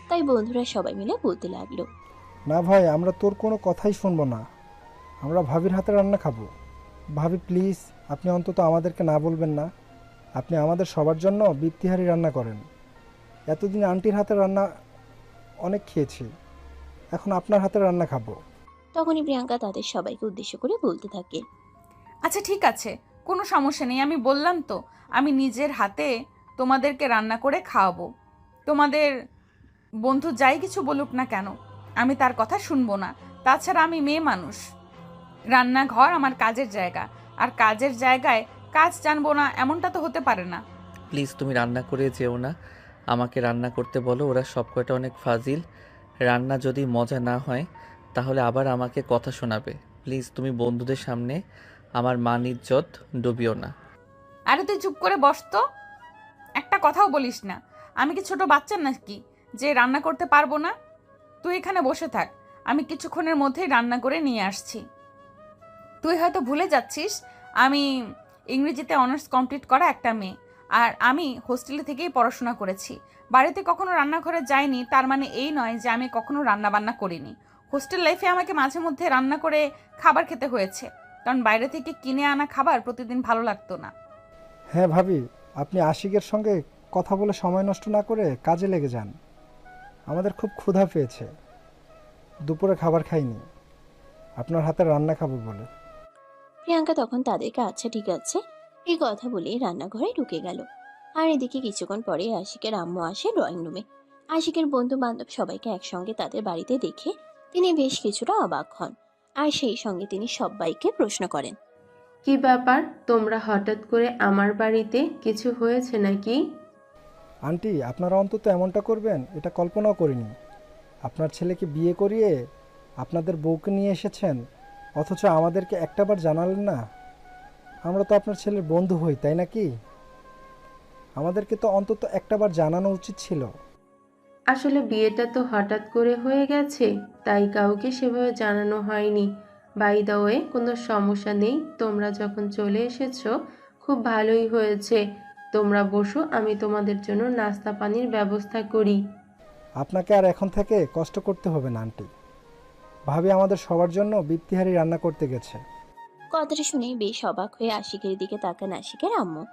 তাই বন্ধুরা সবাই মিলে বলতে লাগলো, না ভাই, আমরা তোর কোনো কথাই শুনবো না। আমরা ভাবির হাতে রান্না খাবো। ভাবি প্লিজ, আপনি অন্তত আমাদেরকে না বলবেন না। আপনি আমাদের সবার জন্য বিফ তিহারি রান্না করেন। এতদিন আন্টির হাতে রান্না অনেক খেয়েছি, এখন আপনার হাতে রান্না খাবো। তখনই প্রিয়াঙ্কা তাদের সবাইকে উদ্দেশ্য করে বলতে থাকে, আচ্ছা ঠিক আছে, কোনো সমস্যা নেই। আমি বললাম তো, আমি নিজের হাতে তোমাদেরকে রান্না করে খাওয়াবো। তোমাদের বন্ধু যাই কিছু বলুক না কেন, আমি তার কথা শুনবো না। তাছাড়া আমি মেয়ে মানুষ, রান্নাঘর আমার কাজের জায়গা, আর কাজের জায়গায় কাজ জানবো না এমনটা তো হতে পারে না। প্লিজ তুমি রান্না করে যেও না, আমাকে রান্না করতে বলো। ওরা সব কয়টা অনেক ফাজিল। রান্না যদি মজা না হয় তাহলে আবার আমাকে কথা শোনাবে। প্লিজ তুমি বন্ধুদের সামনে আমার মান ইজ্জত ডুবিও না। আরে তুই চুপ করে বস তো, একটা কথাও বলিস না। আমি কি ছোট বাচ্চা নাকি যে রান্না করতে পারবো না? তুই এখানে বসে থাক, আমি কিছুক্ষণের মধ্যেই রান্না করে নিয়ে আসছি। তুই হয়তো ভুলে যাচ্ছিস, আমি ইংরেজিতে অনার্স কমপ্লিট করা একটা মেয়ে, আর আমি হোস্টেলে থেকেই পড়াশোনা করেছি। বাড়িতে কখনো রান্নাঘরে যাইনি তার মানে এই নয় যে আমি কখনো রান্না বান্না করিনি। হোস্টেল লাইফে আমাকে মাঝে মধ্যে রান্না করে খাবার খেতে হয়েছে, কারণ বাইরে থেকে কিনে আনা খাবার প্রতিদিন ভালো লাগতো না। হ্যাঁ ভাবি, আপনি আশিকের সঙ্গে কথা বলে সময় নষ্ট না করে কাজে লেগে যান। আমাদের খুব ক্ষুধা পেয়েছে, দুপুরে খাবার খাইনি, আপনার হাতে রান্না খাবো বলে। প্রিয়াঙ্কা তখন তাদেরকে আচ্ছা ঠিক আছে এই কথা বলে রান্নাঘরে ঢুকে গেল। আর এদিকে কিছুক্ষণ পরে আশিকের আম্মু আসে ড্রয়িং রুমে। আশিকের বন্ধু বান্ধব সবাইকে একসঙ্গে তাদের বাড়িতে দেখে তিনি বেশ কিছুটা অবাক হন, আর সেই সঙ্গে তিনি সবাইকে প্রশ্ন করেন, কি ব্যাপার, তোমরা হঠাৎ করে আমার বাড়িতে? কিছু হয়েছে নাকি? আন্টি, আপনারা অন্তত এমনটা করবেন এটা কল্পনাও করিনি। আপনার ছেলেকে বিয়ে করিয়ে আপনাদের বউকে নিয়ে এসেছেন, অথচ আমাদেরকে একটাবার জানালেন না। আমরা তো আপনার ছেলের বন্ধু হই, তাই নাকি? আমাদেরকে তো অন্তত একটাবার জানানো উচিত ছিল। আসলে বিয়েটা তো হঠাৎ করে হয়ে গেছে, তাই কাউকে সেভাবে জানানো হয়নি। বাই দ্য ওয়ে, কোনো সমস্যা নেই, তোমরা যখন চলে এসেছো খুব ভালোই হয়েছে। তোমরা বসো, আমি তোমাদের জন্য নাস্তা পানির ব্যবস্থা করি। আপনাকে আর এখন থেকে কষ্ট করতে হবে না আন্টি। ভাবি আমাদের সবার জন্য বিপ্তিহারি রান্না করতে গেছে। কথাটা শুনে বেশ অবাক হয়ে আশিকের দিকে তাকান আশিকের আম্মু।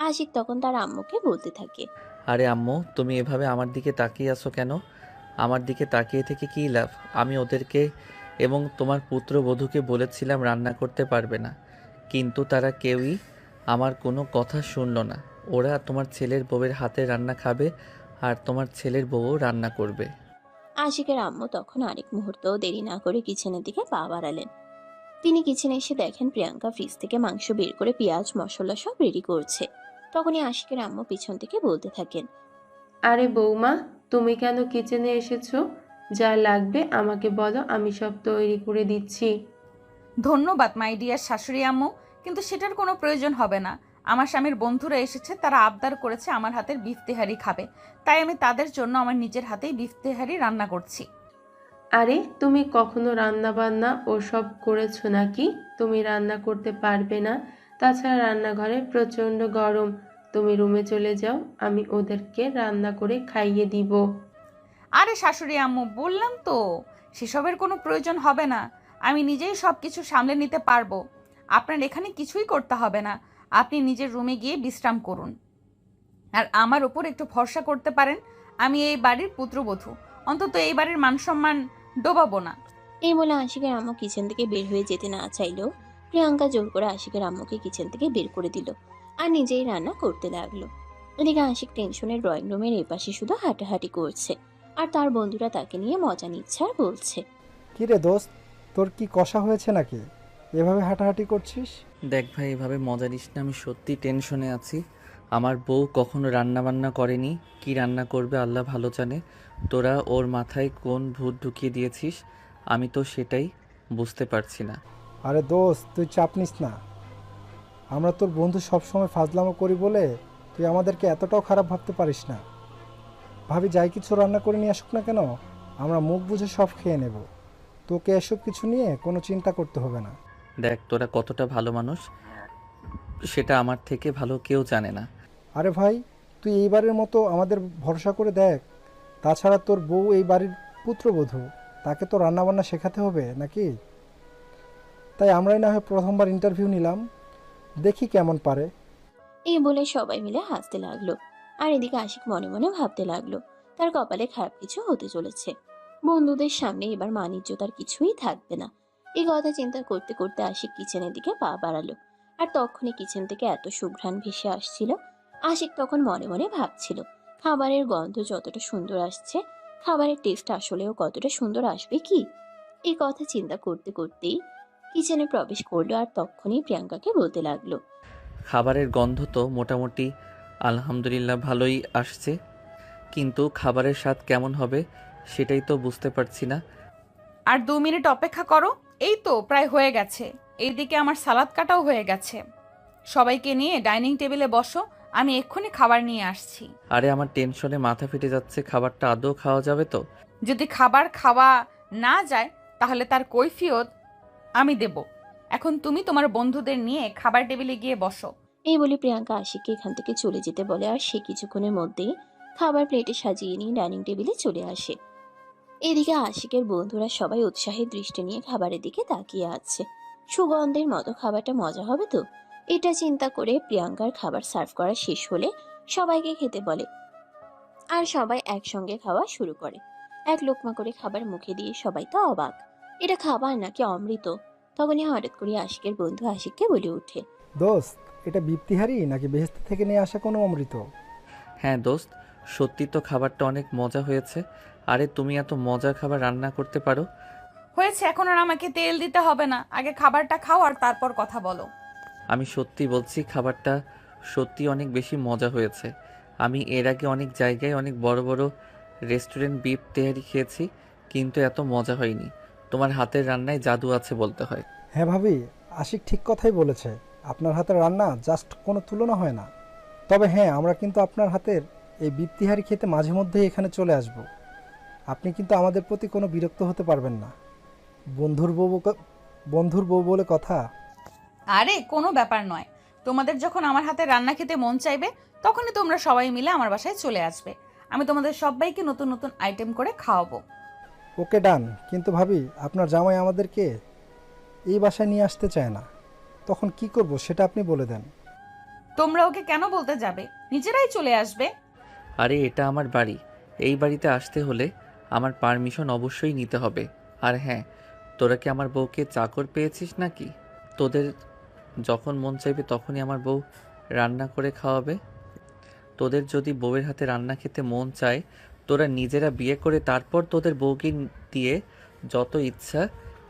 আশিক তখন তার আম্মুকে বলতে থাকে, আরে আম্মু, তুমি এভাবে আমার দিকে তাকিয়ে আছো কেন? আমার দিকে তাকিয়ে থেকে কী লাভ? আমি ওদেরকে এবং তোমার পুত্রবধূকে বলেছিলাম রান্না করতে পারবে না, কিন্তু তারা কেউই আমার কোনো কথা শুনলো না। ওরা তোমার ছেলের বউয়ের হাতে রান্না খাবে আর তোমার ছেলের বউও রান্না করবে। আশিকের আম্মু তখন আরেক মুহূর্ত দেরি না করে কিচেনের দিকে পা বাড়ালেন। তিনি কিচেনে এসে দেখেন প্রিয়াঙ্কা ফ্রিজ থেকে মাংস বের করে পেঁয়াজ মশলা সব রেডি করছে। তখনই আশিকের আম্মু পিছন থেকে বলতে থাকেন, আরে বৌমা, তুমি কেন কিচেনে এসেছো? যা লাগবে আমাকে বলো, আমি সব তৈরি করে দিচ্ছি। ধন্যবাদ মাই ডিয়ার শাশুড়ি আম্মু, কিন্তু সেটার কোনো প্রয়োজন হবে না। আমার স্বামীর বন্ধুরা এসেছে, তারা আবদার করেছে আমার হাতের বিফ তেহারি খাবে, তাই আমি তাদের জন্য আমার নিজের হাতেই বিফ তেহারি রান্না করছি। আরে তুমি কখনো রান্না বান্না ওসব করেছো নাকি? তুমি রান্না করতে পারবে না। তাছাড়া রান্নাঘরে প্রচণ্ড গরম। তুমি রুমে চলে যাও, আমি ওদেরকে রান্না করে খাইয়ে দিব। আরে শাশুড়ি আম্মু, বললাম তো সেসবের কোনো প্রয়োজন হবে না। আমি নিজেই সব কিছু সামলে নিতে পারবো। আপনার এখানে কিছুই করতে হবে না। আপনি নিজের রুমে গিয়ে বিশ্রাম করুন, আর আমার উপর একটু ভরসা করতে পারেন। আমি এই বাড়ির পুত্রবধূ, অন্তত এই বাড়ির মান সম্মান ডোবাবো না। এই বলে আশিকের আম্মু কিচেন থেকে বের হয়ে যেতে না চাইলেও প্রিয়াঙ্কা জোর করে আশিকের আম্মুকে কিচেন থেকে বের করে দিল আর নিজেই রান্না করতে লাগলো। এদিকে আশিক টেনশনের ড্রয়িং রুমের এপাশে শুধু হাঁটাহাঁটি করছে, আর তার বন্ধুরা তাকে নিয়ে মজা নিচ্ছে আর বলছে, কি রে দোস্ত, তোর কি কষা হয়েছে নাকি এভাবে হাঁটাহাঁটি করছিস? দেখ ভাই, এভাবে মজা নিস না, আমি সত্যি টেনশনে আছি। আমার বউ কখনো রান্না বান্না করেনি, কি রান্না করবে আল্লাহ ভালো জানে। তোরা ওর মাথায় কোন ভূত ঢুকিয়ে দিয়েছিস, আমি তো সেটাই বুঝতে পারছি না। আরে দোস্ত, তুই চাপ নিস না। আমরা তোর বন্ধু সবসময় ফাজলামো করি বলে তুই আমাদেরকে এতটাও খারাপ ভাবতে পারিস না। ভাবি যাই কিছু রান্না করে নিয়ে আসুক না কেন, আমরা মুখ বুঝে সব খেয়ে নেব। তোকে এসব কিছু নিয়ে কোনো চিন্তা করতে হবে না। দেখ তোরা কতটা ভালো মানুষ, সেটা আমার থেকে ভালো কেউ জানে না। আরে ভাই, তুই এইবারের মতো আমাদের ভরসা করে দেখ। তাছাড়া তোর বউ এই বাড়ির পুত্রবধূ, তাকে তো রান্নাবান্না শেখাতে হবে নাকি? তাই আমরাই না হয় প্রথমবার ইন্টারভিউ নিলাম, দেখি কেমন পারে। এই বলে সবাই মিলে হাসতে লাগলো। আর এদিকে আশিক মনে মনে ভাবতে লাগলো তার কপালে খারাপ কিছু হতে চলেছে। বন্ধুদের সামনে এবার মানিজ্য তার কিছুই থাকবে না। এই কথা চিন্তা করতে করতে আশিক কিচেনের দিকে পা বাড়ালো। আর তখনই কিচেন থেকে এত সুঘ্রাণ ভেসে আসছিল। আশিক তখন মনে মনে ভাবছিল, খাবারের গন্ধ যতটা সুন্দর আসছে, খাবারের টেস্ট আসলেও কতটা সুন্দর আসবে কি। এই কথা চিন্তা করতে করতেই কিচেনে প্রবেশ করলো আর তখনই প্রিয়াঙ্কাকে বলতে লাগলো, খাবারের গন্ধ তো মোটামুটি আলহামদুলিল্লাহ ভালোই আসছে, কিন্তু খাবারের স্বাদ কেমন হবে সেটাই তো বুঝতে পারছি না। আর 2 মিনিট অপেক্ষা করো, এই তো প্রায় হয়ে গেছে। এইদিকে আমার সালাদ কাটাও হয়ে গেছে। সবাইকে নিয়ে ডাইনিং টেবিলে বসো, আমি এক্ষুনি খাবার নিয়ে আসছি। আরে আমার টেনশনে মাথা ফেটে যাচ্ছে, খাবারটা আদৌ খাওয়া যাবে তো? যদি খাবার খাওয়া না যায় তাহলে তার কৈফিয়ত আমি দেব। এখন তুমি তোমার বন্ধুদের নিয়ে খাবার টেবিলে গিয়ে বসো। এই বলে প্রিয়াঙ্কা আশিককে এখান থেকে চলে যেতে বলে, আর সে কিছুক্ষণের মধ্যেই খাবার প্লেটে সাজিয়ে নিয়ে ডাইনিং টেবিলে চলে আসে। এদিকে আশিকের বন্ধুরা সবাই উৎসাহের দৃষ্টি নিয়ে খাবারের দিকে তাকিয়ে আছে। সুগন্ধের মতো খাবারটা মজা হবে তো, এটা চিন্তা করে প্রিয়াঙ্কার খাবার সার্ভ করা শেষ হলে সবাইকে খেতে বলে, আর সবাই একসঙ্গে খাওয়া শুরু করে। এক লোকমা করে খাবার মুখে দিয়ে সবাই তো অবাক, এটা খাবার নাকি অমৃত। তখনই হঠাৎ করে আশিকের বন্ধু আশিককে বলে ওঠে, দোস্ত, এটা বিপ্তিহারি নাকি বেহেস্ত থেকে নিয়ে আসা কোনো অমৃত? হ্যাঁ দোস্ত, সত্যি তো খাবারটা অনেক মজা হয়েছে। আরে তুমি এত মজার খাবার রান্না করতে পারো? হয়েছে, এখন আর আমাকে তেল দিতে হবে না। আগে খাবারটা খাও আর তারপর কথা বলো। আমি সত্যি বলছি, খাবারটা সত্যি অনেক বেশি মজা হয়েছে। আমি এর আগে অনেক জায়গায় অনেক বড় বড় রেস্টুরেন্ট বিফ তেহারি খেয়েছি, কিন্তু এত মজা হয়নি। তোমার হাতের রান্নায় জাদু আছে বলতে হয়। হ্যাঁ ভাবি, আশিক ঠিক কথাই বলেছে। আপনার হাতের রান্না জাস্ট কোনো তুলনা হয় না। তবে হ্যাঁ, আমরা কিন্তু আপনার হাতের এই বিপ্তিহারি খেতে মাঝে মধ্যেই এখানে চলে আসব। আপনি কিন্তু আমাদের প্রতি কোনো বিরক্ত হতে পারবেন না। বন্ধুর বউ বলে কথা। আরে কোনো ব্যাপার নয়, তোমাদের যখন আমার হাতে রান্না খেতে মন চাইবে তখনই তোমরা সবাই মিলে আমার বাসায় চলে আসবে। আমি তোমাদের সবাইকে নতুন নতুন আইটেম করে খাওয়াবো। ওকে ডান। কিন্তু ভাবি, আপনার জামাই আমাদেরকে এই বাসায় নিয়ে আসতে চায় না, তখন কি করব সেটা আপনি বলে দেন। তোমরা ওকে কেন বলতে যাবে? নিজেরাই চলে আসবে। আরে এটা আমার বাড়ি, এই বাড়িতে আসতে হলে আমার পারমিশন অবশ্যই নিতে হবে। আর হ্যাঁ, তোরা কি আমার বউকে চাকর পেয়েছিস নাকি? তোদের যখন মন চাইবে তখনই আমার বউ রান্না করে খাওয়াবে। তোদের যদি বউয়ের হাতে রান্না খেতে মন চায়, তোরা নিজেরা বিয়ে করে তারপর তোদের বউকে দিয়ে যত ইচ্ছা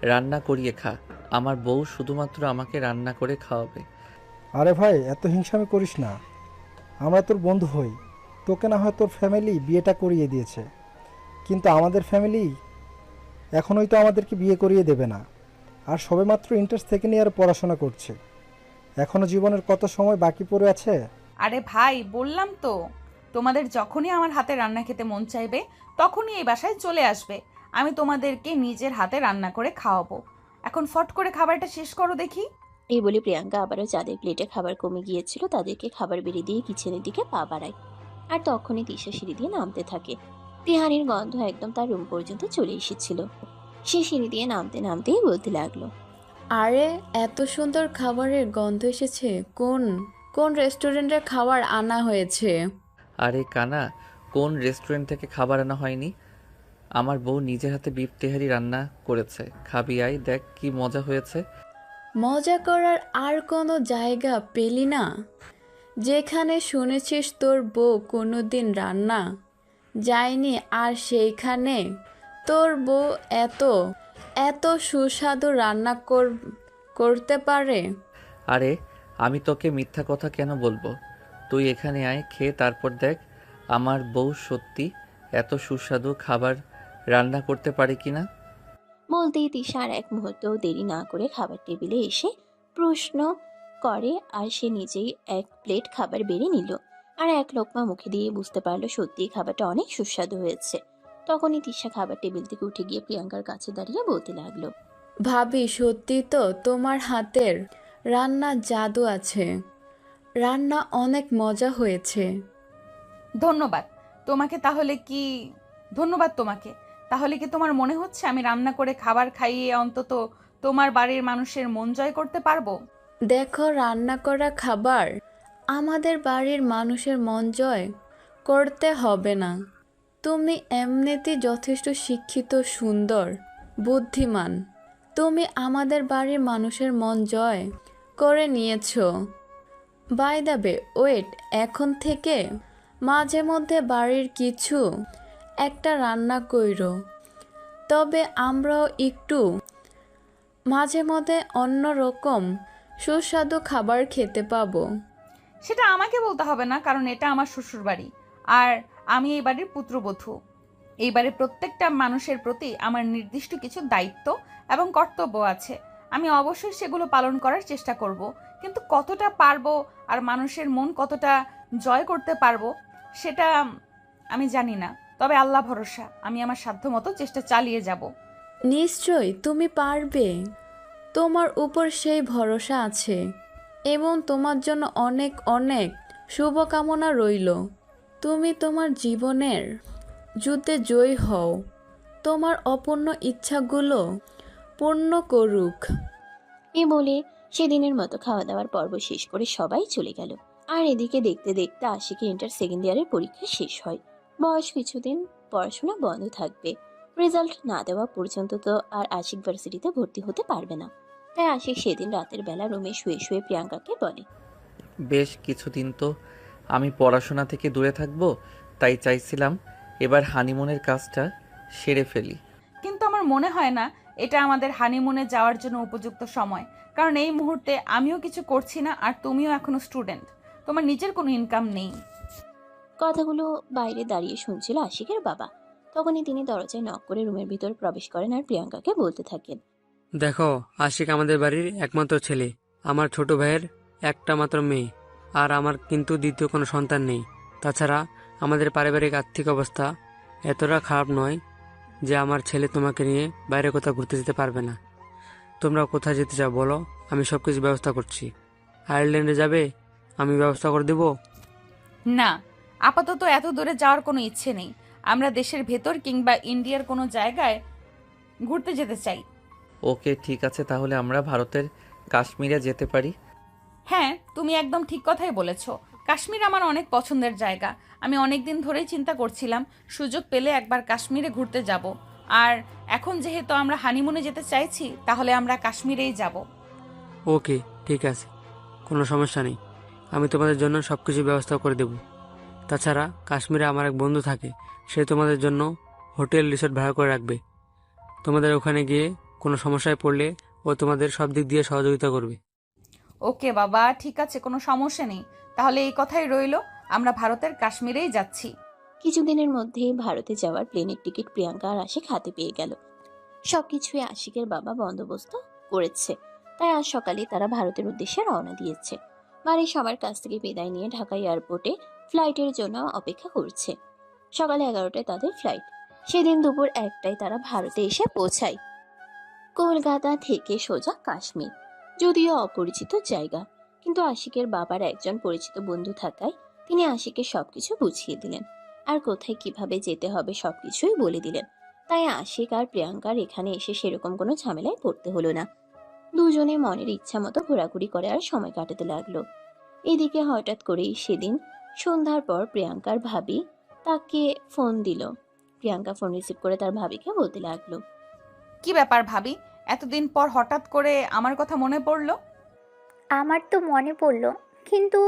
রান্না করিয়ে খা। আমার বউ শুধুমাত্র আমাকে রান্না করে খাওয়াবে। আরে ভাই, এত হিংসামি করিস না। আমরা তোর বন্ধু হই। তোকে না হয় তোর ফ্যামিলি বিয়েটা করিয়ে দিয়েছে, কিন্তু আমাদের ফ্যামিলি এখনই তো আমাদেরকে বিয়ে করিয়ে দেবে না। আর সবেমাত্র ইন্টার সেকেন্ড ইয়ারে পড়াশোনা করছে। এখনও জীবনের কত সময় বাকি পড়ে আছে। আরে ভাই, বললাম তো, তোমাদের যখনই আমার হাতে রান্না খেতে মন চাইবে তখনই এই বাসায় চলে আসবে। আমি তোমাদেরকে নিজের হাতে রান্না করে খাওয়াবো। এখন ফট করে খাবারটা শেষ করো দেখি। এই বলে প্রিয়াঙ্কা আবারও যাদের প্লেটে খাবার কমে গিয়েছিল তাদেরকে খাবার বেড়ে দিয়ে কিচেনের দিকে পা বাড়ায়। আর তখনই তিশা সিঁড়ি দিয়ে নামতে থাকে। তিহানির গন্ধ একদম তার রুম পর্যন্ত চলে এসেছিল। সে সিঁড়ি দিয়ে নামতে নামতেই বলতে লাগলো, আরে এত সুন্দর খাবারের গন্ধ এসেছে, কোন কোন রেস্টুরেন্টের খাবার আনা হয়েছে? আরে কানা, কোন রেস্টুরেন্ট থেকে খাবার আনা হয়নি? আমার বউ নিজের হাতে বিফ তেহারি রান্না করেছে, খাবি আয়, দেখ কি মজা হয়েছে। মজা করার আর কোনো জায়গা পেলি না? যেখানে শুনেছিস তোর বউ কোনোদিন রান্না যায়নি, আর সেইখানে তোর বউ এত এত সুস্বাদু রান্না করতে পারে? আরে আমি তোকে মিথ্যা কথা কেন বলবো? তুই এখানে আয়, খেয়ে তারপর দেখ আমার বউ সত্যি এত সুস্বাদু খাবার রান্না করতে পারে কিনা। বলতেই তিশা আর এক মুহূর্তও দেরি না করে খাবার টেবিলে এসে প্রশ্ন করে। আর সে নিজেই এক প্লেট খাবার বেড়ে নিল। আর এক লোকমা মুখে দিয়ে বুঝতে পারলো সত্যিই খাবারটা অনেক সুস্বাদু হয়েছে। তখনই তিশা খাবার টেবিল থেকে উঠে গিয়ে প্রিয়াঙ্কার কাছে দাঁড়িয়ে বলতে লাগলো, ভাবি, সত্যি তো তোমার হাতের রান্না জাদু আছে, রান্না অনেক মজা হয়েছে। ধন্যবাদ তোমাকে। তাহলে কি তোমার মনে হচ্ছে আমি রান্না করে খাবার খাইয়ে অন্তত তোমার বাড়ির মানুষের মন জয় করতে পারবো? দেখো, রান্না করা খাবার আমাদের বাড়ির মানুষের মন জয় করতে হবে না। তুমি এমনিতেই যথেষ্ট শিক্ষিত, সুন্দর, বুদ্ধিমান। তুমি আমাদের বাড়ির মানুষের মন জয় করে নিয়েছো। বাই দ্য বে, ওয়েট, এখন থেকে মাঝে মধ্যে বাড়ির কিছু একটা রান্না কইরো, তবে আমরাও একটু মাঝে মধ্যে অন্য রকম সুস্বাদু খাবার খেতে পাবো। সেটা আমাকে বলতে হবে না, কারণ এটা আমার শ্বশুর বাড়ি আর আমি এই বাড়ির পুত্রবধূ। এই বাড়ির প্রত্যেকটা মানুষের প্রতি আমার নির্দিষ্ট কিছু দায়িত্ব এবং কর্তব্য আছে। আমি অবশ্যই সেগুলো পালন করার চেষ্টা করব, কিন্তু কতটা পারবো আর মানুষের মন কতটা জয় করতে পারবো সেটা আমি জানি না। তবে আল্লাহ ভরসা, আমি আমার সাধ্যমতো চেষ্টা চালিয়ে যাব। নিশ্চয় তুমি পারবে, তোমার উপর সেই ভরসা আছে এবং তোমার জন্য অনেক অনেক শুভকামনা রইল। তুমি তোমার জীবনের যুদ্ধে জয়ী হও, তোমার অপূর্ণ ইচ্ছাগুলো পূর্ণ করুক। এ বলে সেদিনের মতো খাওয়া দাওয়ার পর্ব শেষ করে সবাই চলে গেল। আর এদিকে দেখতে দেখতে আশিকের ইন্টার সেকেন্ড ইয়ারের পরীক্ষা শেষ হয়। বয়স কিছুদিন পড়াশোনা বন্ধ থাকবে। রেজাল্ট না দেওয়া পর্যন্ত তো আর আশিক ভার্সিটিতে ভর্তি হতে পারবে না। তাই আশিক সেদিন রাতের বেলা রুমে শুয়ে শুয়ে প্রিয়াঙ্কাকে বলে, বেশ কিছুদিন তো আমি পড়াশোনা থেকে দূরে থাকবো, তাই চাইছিলাম এবার হানিমুনের কাজটা সেরে ফেলি। কিন্তু আমার মনে হয় না এটা আমাদের হানিমুনে যাওয়ার জন্য উপযুক্ত সময়, কারণ এই মুহূর্তে আমিও কিছু করছি না আর তুমিও এখনো স্টুডেন্ট, তোমার নিজের কোনো ইনকাম নেই। কথাগুলো বাইরে দাঁড়িয়ে শুনছিল আশিকের বাবা। তখনই তিনি দরজায় নক করে রুমের ভিতর প্রবেশ করেন আর প্রিয়াঙ্কাকে বলতে থাকেন, দেখো, আশিক আমাদের বাড়ির একমাত্র ছেলে, আমার ছোট ভাইয়ের একটা মাত্র মেয়ে, আর আমার কিন্তু দ্বিতীয় কোনো সন্তান নেই। তাছাড়া আমাদের পারিবারিক আর্থিক অবস্থা এতটা খারাপ নয় যে আমার ছেলে তোমাকে নিয়ে বাইরে কোথাও ঘুরতে যেতে পারবে না। তোমরা কোথায় যেতে চাও বলো, আমি সব কিছু ব্যবস্থা করছি। আয়ারল্যান্ডে যাবে, আমি ব্যবস্থা করে দেবো। না, আপাতত এত দূরে যাওয়ার কোনো ইচ্ছে নেই। আমরা দেশের ভেতর কিংবা ইন্ডিয়ার কোনো জায়গায় ঘুরতে যেতে চাই। ওকে, ঠিক আছে, তাহলে আমরা ভারতের কাশ্মীরে যেতে পারি। হ্যাঁ, তুমি একদম ঠিক কথাই বলেছ। কাশ্মীর আমার অনেক পছন্দের জায়গা। আমি অনেক দিন ধরেই চিন্তা করছিলাম সুযোগ পেলে একবার কাশ্মীরে ঘুরতে যাব। আর এখন যেহেতু আমরা হানিমুনে যেতে চাইছি, তাহলে আমরা কাশ্মীরেই যাব। ওকে, ঠিক আছে, কোনো সমস্যা নেই। আমি তোমাদের জন্য সব কিছু ব্যবস্থা করে দেব। তাছাড়া কাশ্মীরে আমার এক বন্ধু থাকে, সে তোমাদের জন্য হোটেল রিসোর্ট ভাড়া করে রাখবে। তোমাদের ওখানে গিয়ে কোনো সমস্যায় পড়লে ও তোমাদের সব দিক দিয়ে সহযোগিতা করবে। ওকে বাবা, ঠিক আছে, কোনো সমস্যা নেই। তাহলে এই কথাই রইলো, আমরা ভারতের কাশ্মীরেই যাচ্ছি। কিছুদিনের মধ্যেই ভারতে যাওয়ার প্লেনের টিকিট প্রিয়াঙ্কা আর আশিক হাতে পেয়ে গেল। সবকিছুই আশিকের বাবা বন্দোবস্ত করেছে, তাই আজ সকালে তারা ভারতের উদ্দেশ্যে রওনা দিয়েছে। বাড়ির সবার কাছ থেকে বিদায় নিয়ে ঢাকা এয়ারপোর্টে ফ্লাইটের জন্য অপেক্ষা করছে। সকালে 11টায় তাদের ফ্লাইট। সেদিন দুপুর 1টায় তারা ভারতে এসে পৌঁছায়। কলকাতা থেকে সোজা কাশ্মীর, যদিও অপরিচিত জায়গা, কিন্তু আশিকের বাবার একজন পরিচিত বন্ধু থাকায় তিনি আশিককে সবকিছু বুঝিয়ে দিলেন, আর কোথায় কিভাবে যেতে হবে সবকিছুই বলে দিলেন। তাই আশিক আর প্রিয়াঙ্কার এখানে এসে সেরকম কোনো ঝামেলায় পড়তে হলো না। দুজনে মনের ইচ্ছা মতো ঘোরাঘুরি করে আর সময় কাটাতে লাগলো। এদিকে হঠাৎ করেই সেদিন সন্ধ্যার পর প্রিয়াঙ্কার ভাবি তাকে ফোন দিল। প্রিয়াঙ্কা ফোন রিসিভ করে তার ভাবিকে বলতে লাগলো, কি ব্যাপার ভাবি, এতদিন পর হঠাৎ করে আমার কথা মনে পড়লো? আমার তো মনে পড়লো, কিন্তু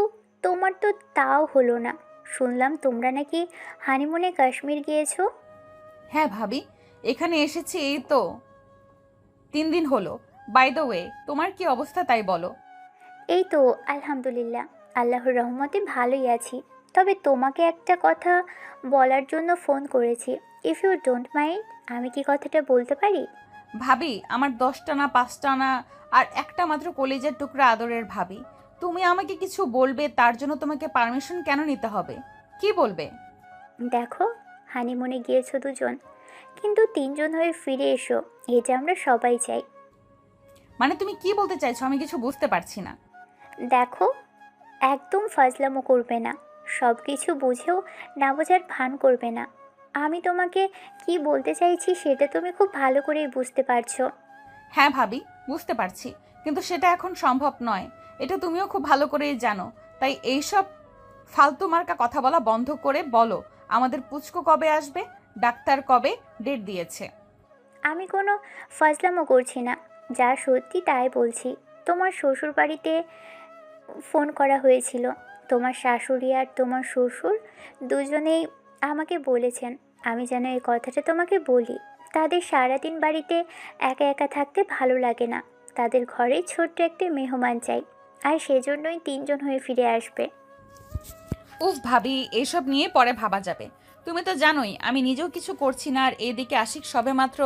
তোমার তো তাও হলো না। শুনলাম তোমরা নাকি হানিমুনে কাশ্মীর গিয়েছো। হ্যাঁ ভাবি, এখানে এসেছি এই তো 3 দিন হলো। বাই দ্য ওয়ে, তোমার কি অবস্থা তাই বলো। এই তো আলহামদুলিল্লাহ, আল্লাহর রহমতে ভালোই আছি। তবে তোমাকে একটা কথা বলার জন্য ফোন করেছি। ইফ ইউ ডোন্ট মাইন্ড, আমি কি কথাটা বলতে পারি? ভাবি, আমার 10টা না 5টা না আর একটা মাত্র কলেজের টুকরা আদরের ভাবি, তুমি আমাকে কিছু বলবে, তার জন্য তোমাকে পারমিশন কেন নিতে হবে? কি বলবে? দেখো, হানিমুনে গিয়েছো দুজন, কিন্তু 3জন হয়ে ফিরে এসো, এটা আমরা সবাই চাই। মানে তুমি কি বলতে চাইছো, আমি কিছু বুঝতে পারছি না। দেখো, একদম ফাজলামো করবে না, সব কিছু বুঝেও না বোঝার ভান করবে না। আমি তোমাকে কি বলতে চাইছি সেটা তুমি খুব ভালো করেই বুঝতে পারছো। হ্যাঁ ভাবি, বুঝতে পারছি, কিন্তু সেটা এখন সম্ভব নয়, এটা তুমিও খুব ভালো করেই জানো। তাই এইসব ফালতু মার্কা কথা বলা বন্ধ করে বলো, আমাদের পুচকু কবে আসবে, ডাক্তার কবে ডেট দিয়েছে? আমি কোনো ফাজলামো করছি না, যা সত্যি তাই বলছি। তোমার শ্বশুর বাড়িতে ফোন করা হয়েছিল। তোমার শাশুড়ি আর তোমার শ্বশুর দুজনেই আমাকে বলেছেন আমি যেন এই কথাটা তোমাকে বলি। তাদের সারাদিন বাড়িতে একা একা থাকতে ভালো লাগে না, তাদের ঘরে ছোট্ট একটা মেহমান চাই, আর সেজন্যই 3জন হয়ে ফিরে আসবে। উফ ভাবি, এসব নিয়ে পরে ভাবা যাবে। তুমি তো জানোই আমি নিজেও কিছু করছি না, আর এদিকে আশিক সবেমাত্র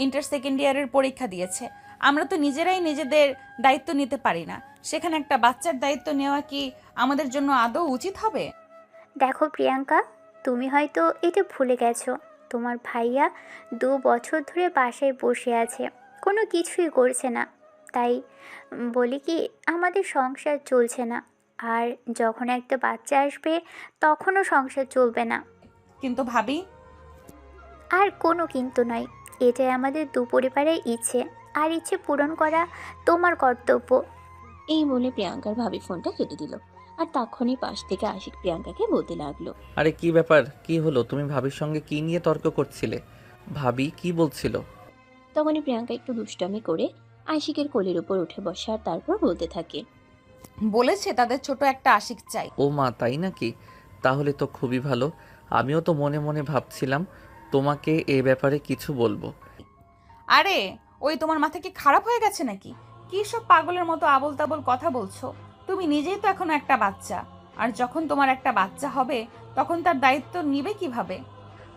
ইন্টার সেকেন্ড ইয়ারের পরীক্ষা দিয়েছে। আমরা তো নিজেরাই নিজেদের দায়িত্ব নিতে পারি না, সেখানে একটা বাচ্চার দায়িত্ব নেওয়া কি আমাদের জন্য আদৌ উচিত হবে? দেখো প্রিয়াঙ্কা, তুমি হয়তো এটা ভুলে গেছো, তোমার ভাইয়া 2 বছর ধরে বাসায় বসে আছে, কোনো কিছুই করছে না। তাই বলি কি, আমাদের সংসার চলছে না, আর যখন একটা বাচ্চা আসবে তখনও সংসার চলবে না। কিন্তু ভাবি, আর কোনো কিন্তু নয়, এটাই আমাদের দু পরিবারের ইচ্ছে, আর ইচ্ছে পূরণ করা তোমার কর্তব্য। এই বলে প্রিয়াঙ্কার ভাবি ফোনটা কেটে দিল। আর তখনই পাশ থেকে আশিক প্রিয়াঙ্কাকে বলতে লাগলো, আরে কি ব্যাপার, কি হলো? তুমি ভাবির সঙ্গে কি নিয়ে তর্ক করছিলে? ভাবি কি বলছিল? তখনই প্রিয়াঙ্কা একটু দুষ্টামি করে আশিকের কোলের উপর উঠে বসে আর তারপর বলতে থাকে, বলেছে তাদের ছোট একটা আশিক চাই। ও মা, তাই নাকি? তাহলে তো খুবই ভালো। আমিও তো মনে মনে ভাবছিলাম তোমাকে এ ব্যাপারে কিছু বলবো। আরে ওই, তোমার মাথা কি খারাপ হয়ে গেছে নাকি? কি সব পাগলের মতো আবোল তাবোল কথা বলছো? তুমি নিজেই তো এখনো একটা বাচ্চা, আর যখন তোমার একটা বাচ্চা হবে তখন তার দায়িত্ব নিবে কিভাবে?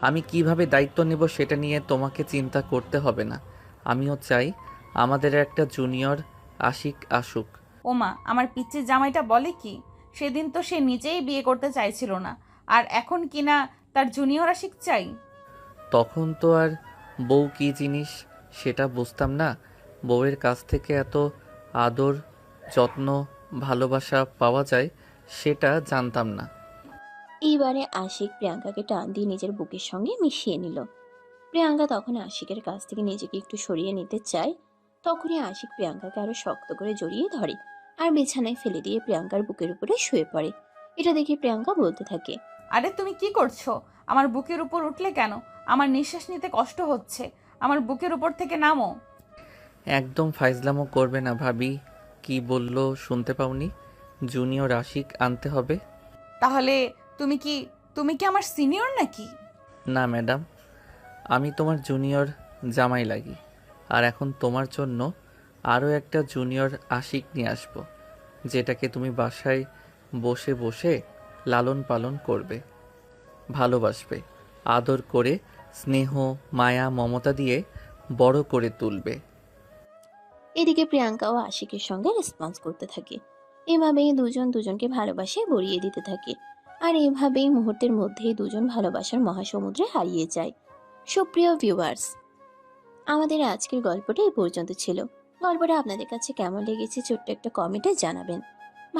আমি কিভাবে দায়িত্ব নেব সেটা নিয়ে তোমাকে চিন্তা করতে হবে না। আমিও চাই আমাদের একটা জুনিয়র আশিক আসুক। ওমা, আমার পিচ্চির জামাইটা বলে কি? সেদিন তো সে নিজেই বিয়ে করতে চাইছিল না, আর এখন কিনা তার জুনিয়র আশিক চাই। তখন তো আর বউ কী জিনিস সেটা বুঝতাম না। বউয়ের কাছ থেকে এত আদর, যত্ন, ভালোবাসা পাওয়া যায় সেটা জানতাম না। এইবারে আশিক প্রিয়াঙ্কাকে টান দিয়ে নিজের বুকের সঙ্গে মিশিয়ে নিল। প্রিয়াঙ্কা তখন আশিকের কাছ থেকে নিজেকে একটু সরিয়ে নিতে চায়। তখনই আশিক প্রিয়াঙ্কাকে আরো শক্ত করে জড়িয়ে ধরে আর বিছানায় ফেলে দিয়ে প্রিয়াঙ্কার বুকের উপরে শুয়ে পড়ে। এটা দেখে প্রিয়াঙ্কা বলতে থাকে, আরে তুমি কি করছো? আমার বুকের উপর উঠলে কেন? আমার নিঃশ্বাস নিতে কষ্ট হচ্ছে। আমার বুকের উপর থেকে নামো। একদম ফাইজলামো করবে না ভাবি। কি বললো শুনতে পাওনি? জুনিয়র আশিক আনতে হবে। তাহলে তুমি কি আমার সিনিয়র নাকি? না ম্যাডাম, আমি তোমার জুনিয়র জামাই লাগি। আর এখন তোমার জন্য আরও একটা জুনিয়র আশিক নিয়ে আসবো, যেটাকে তুমি বাসায় বসে বসে লালন পালন করবে, ভালোবাসবে, আদর করে স্নেহ, মায়া, মমতা দিয়ে বড় করে তুলবে। এদিকে প্রিয়াঙ্কাও আশিকের সঙ্গে রেসপন্স করতে থাকে। এভাবেই দুজন দুজনকে ভালোবাসে বড়িয়ে দিতে থাকে। আর এভাবেই মুহূর্তের মধ্যেই দুজন ভালোবাসার মহাসমুদ্রে হারিয়ে যায়। সুপ্রিয় ভিউয়ার্স, আমাদের আজকের গল্পটা এই পর্যন্ত ছিল। গল্পটা আপনাদের কাছে কেমন লেগেছে ছোট্ট একটা কমেন্টে জানাবেন।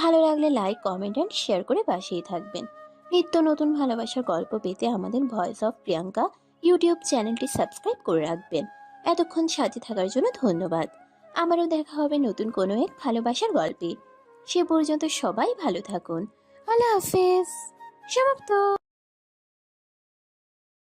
ভালো লাগলে লাইক, কমেন্ট অ্যান্ড শেয়ার করে পাশেই থাকবেন। নিত্য নতুন ভালোবাসার গল্প পেতে আমাদের ভয়েস অফ প্রিয়াঙ্কা ইউটিউব চ্যানেলটি সাবস্ক্রাইব করে রাখবেন। এতক্ষণ সাথে থাকার জন্য ধন্যবাদ। আবারও দেখা হবে নতুন কোনো এক ভালোবাসার গল্পে। সে পর্যন্ত সবাই ভালো থাকুন। আল্লাহ হাফেজ। সমাপ্ত।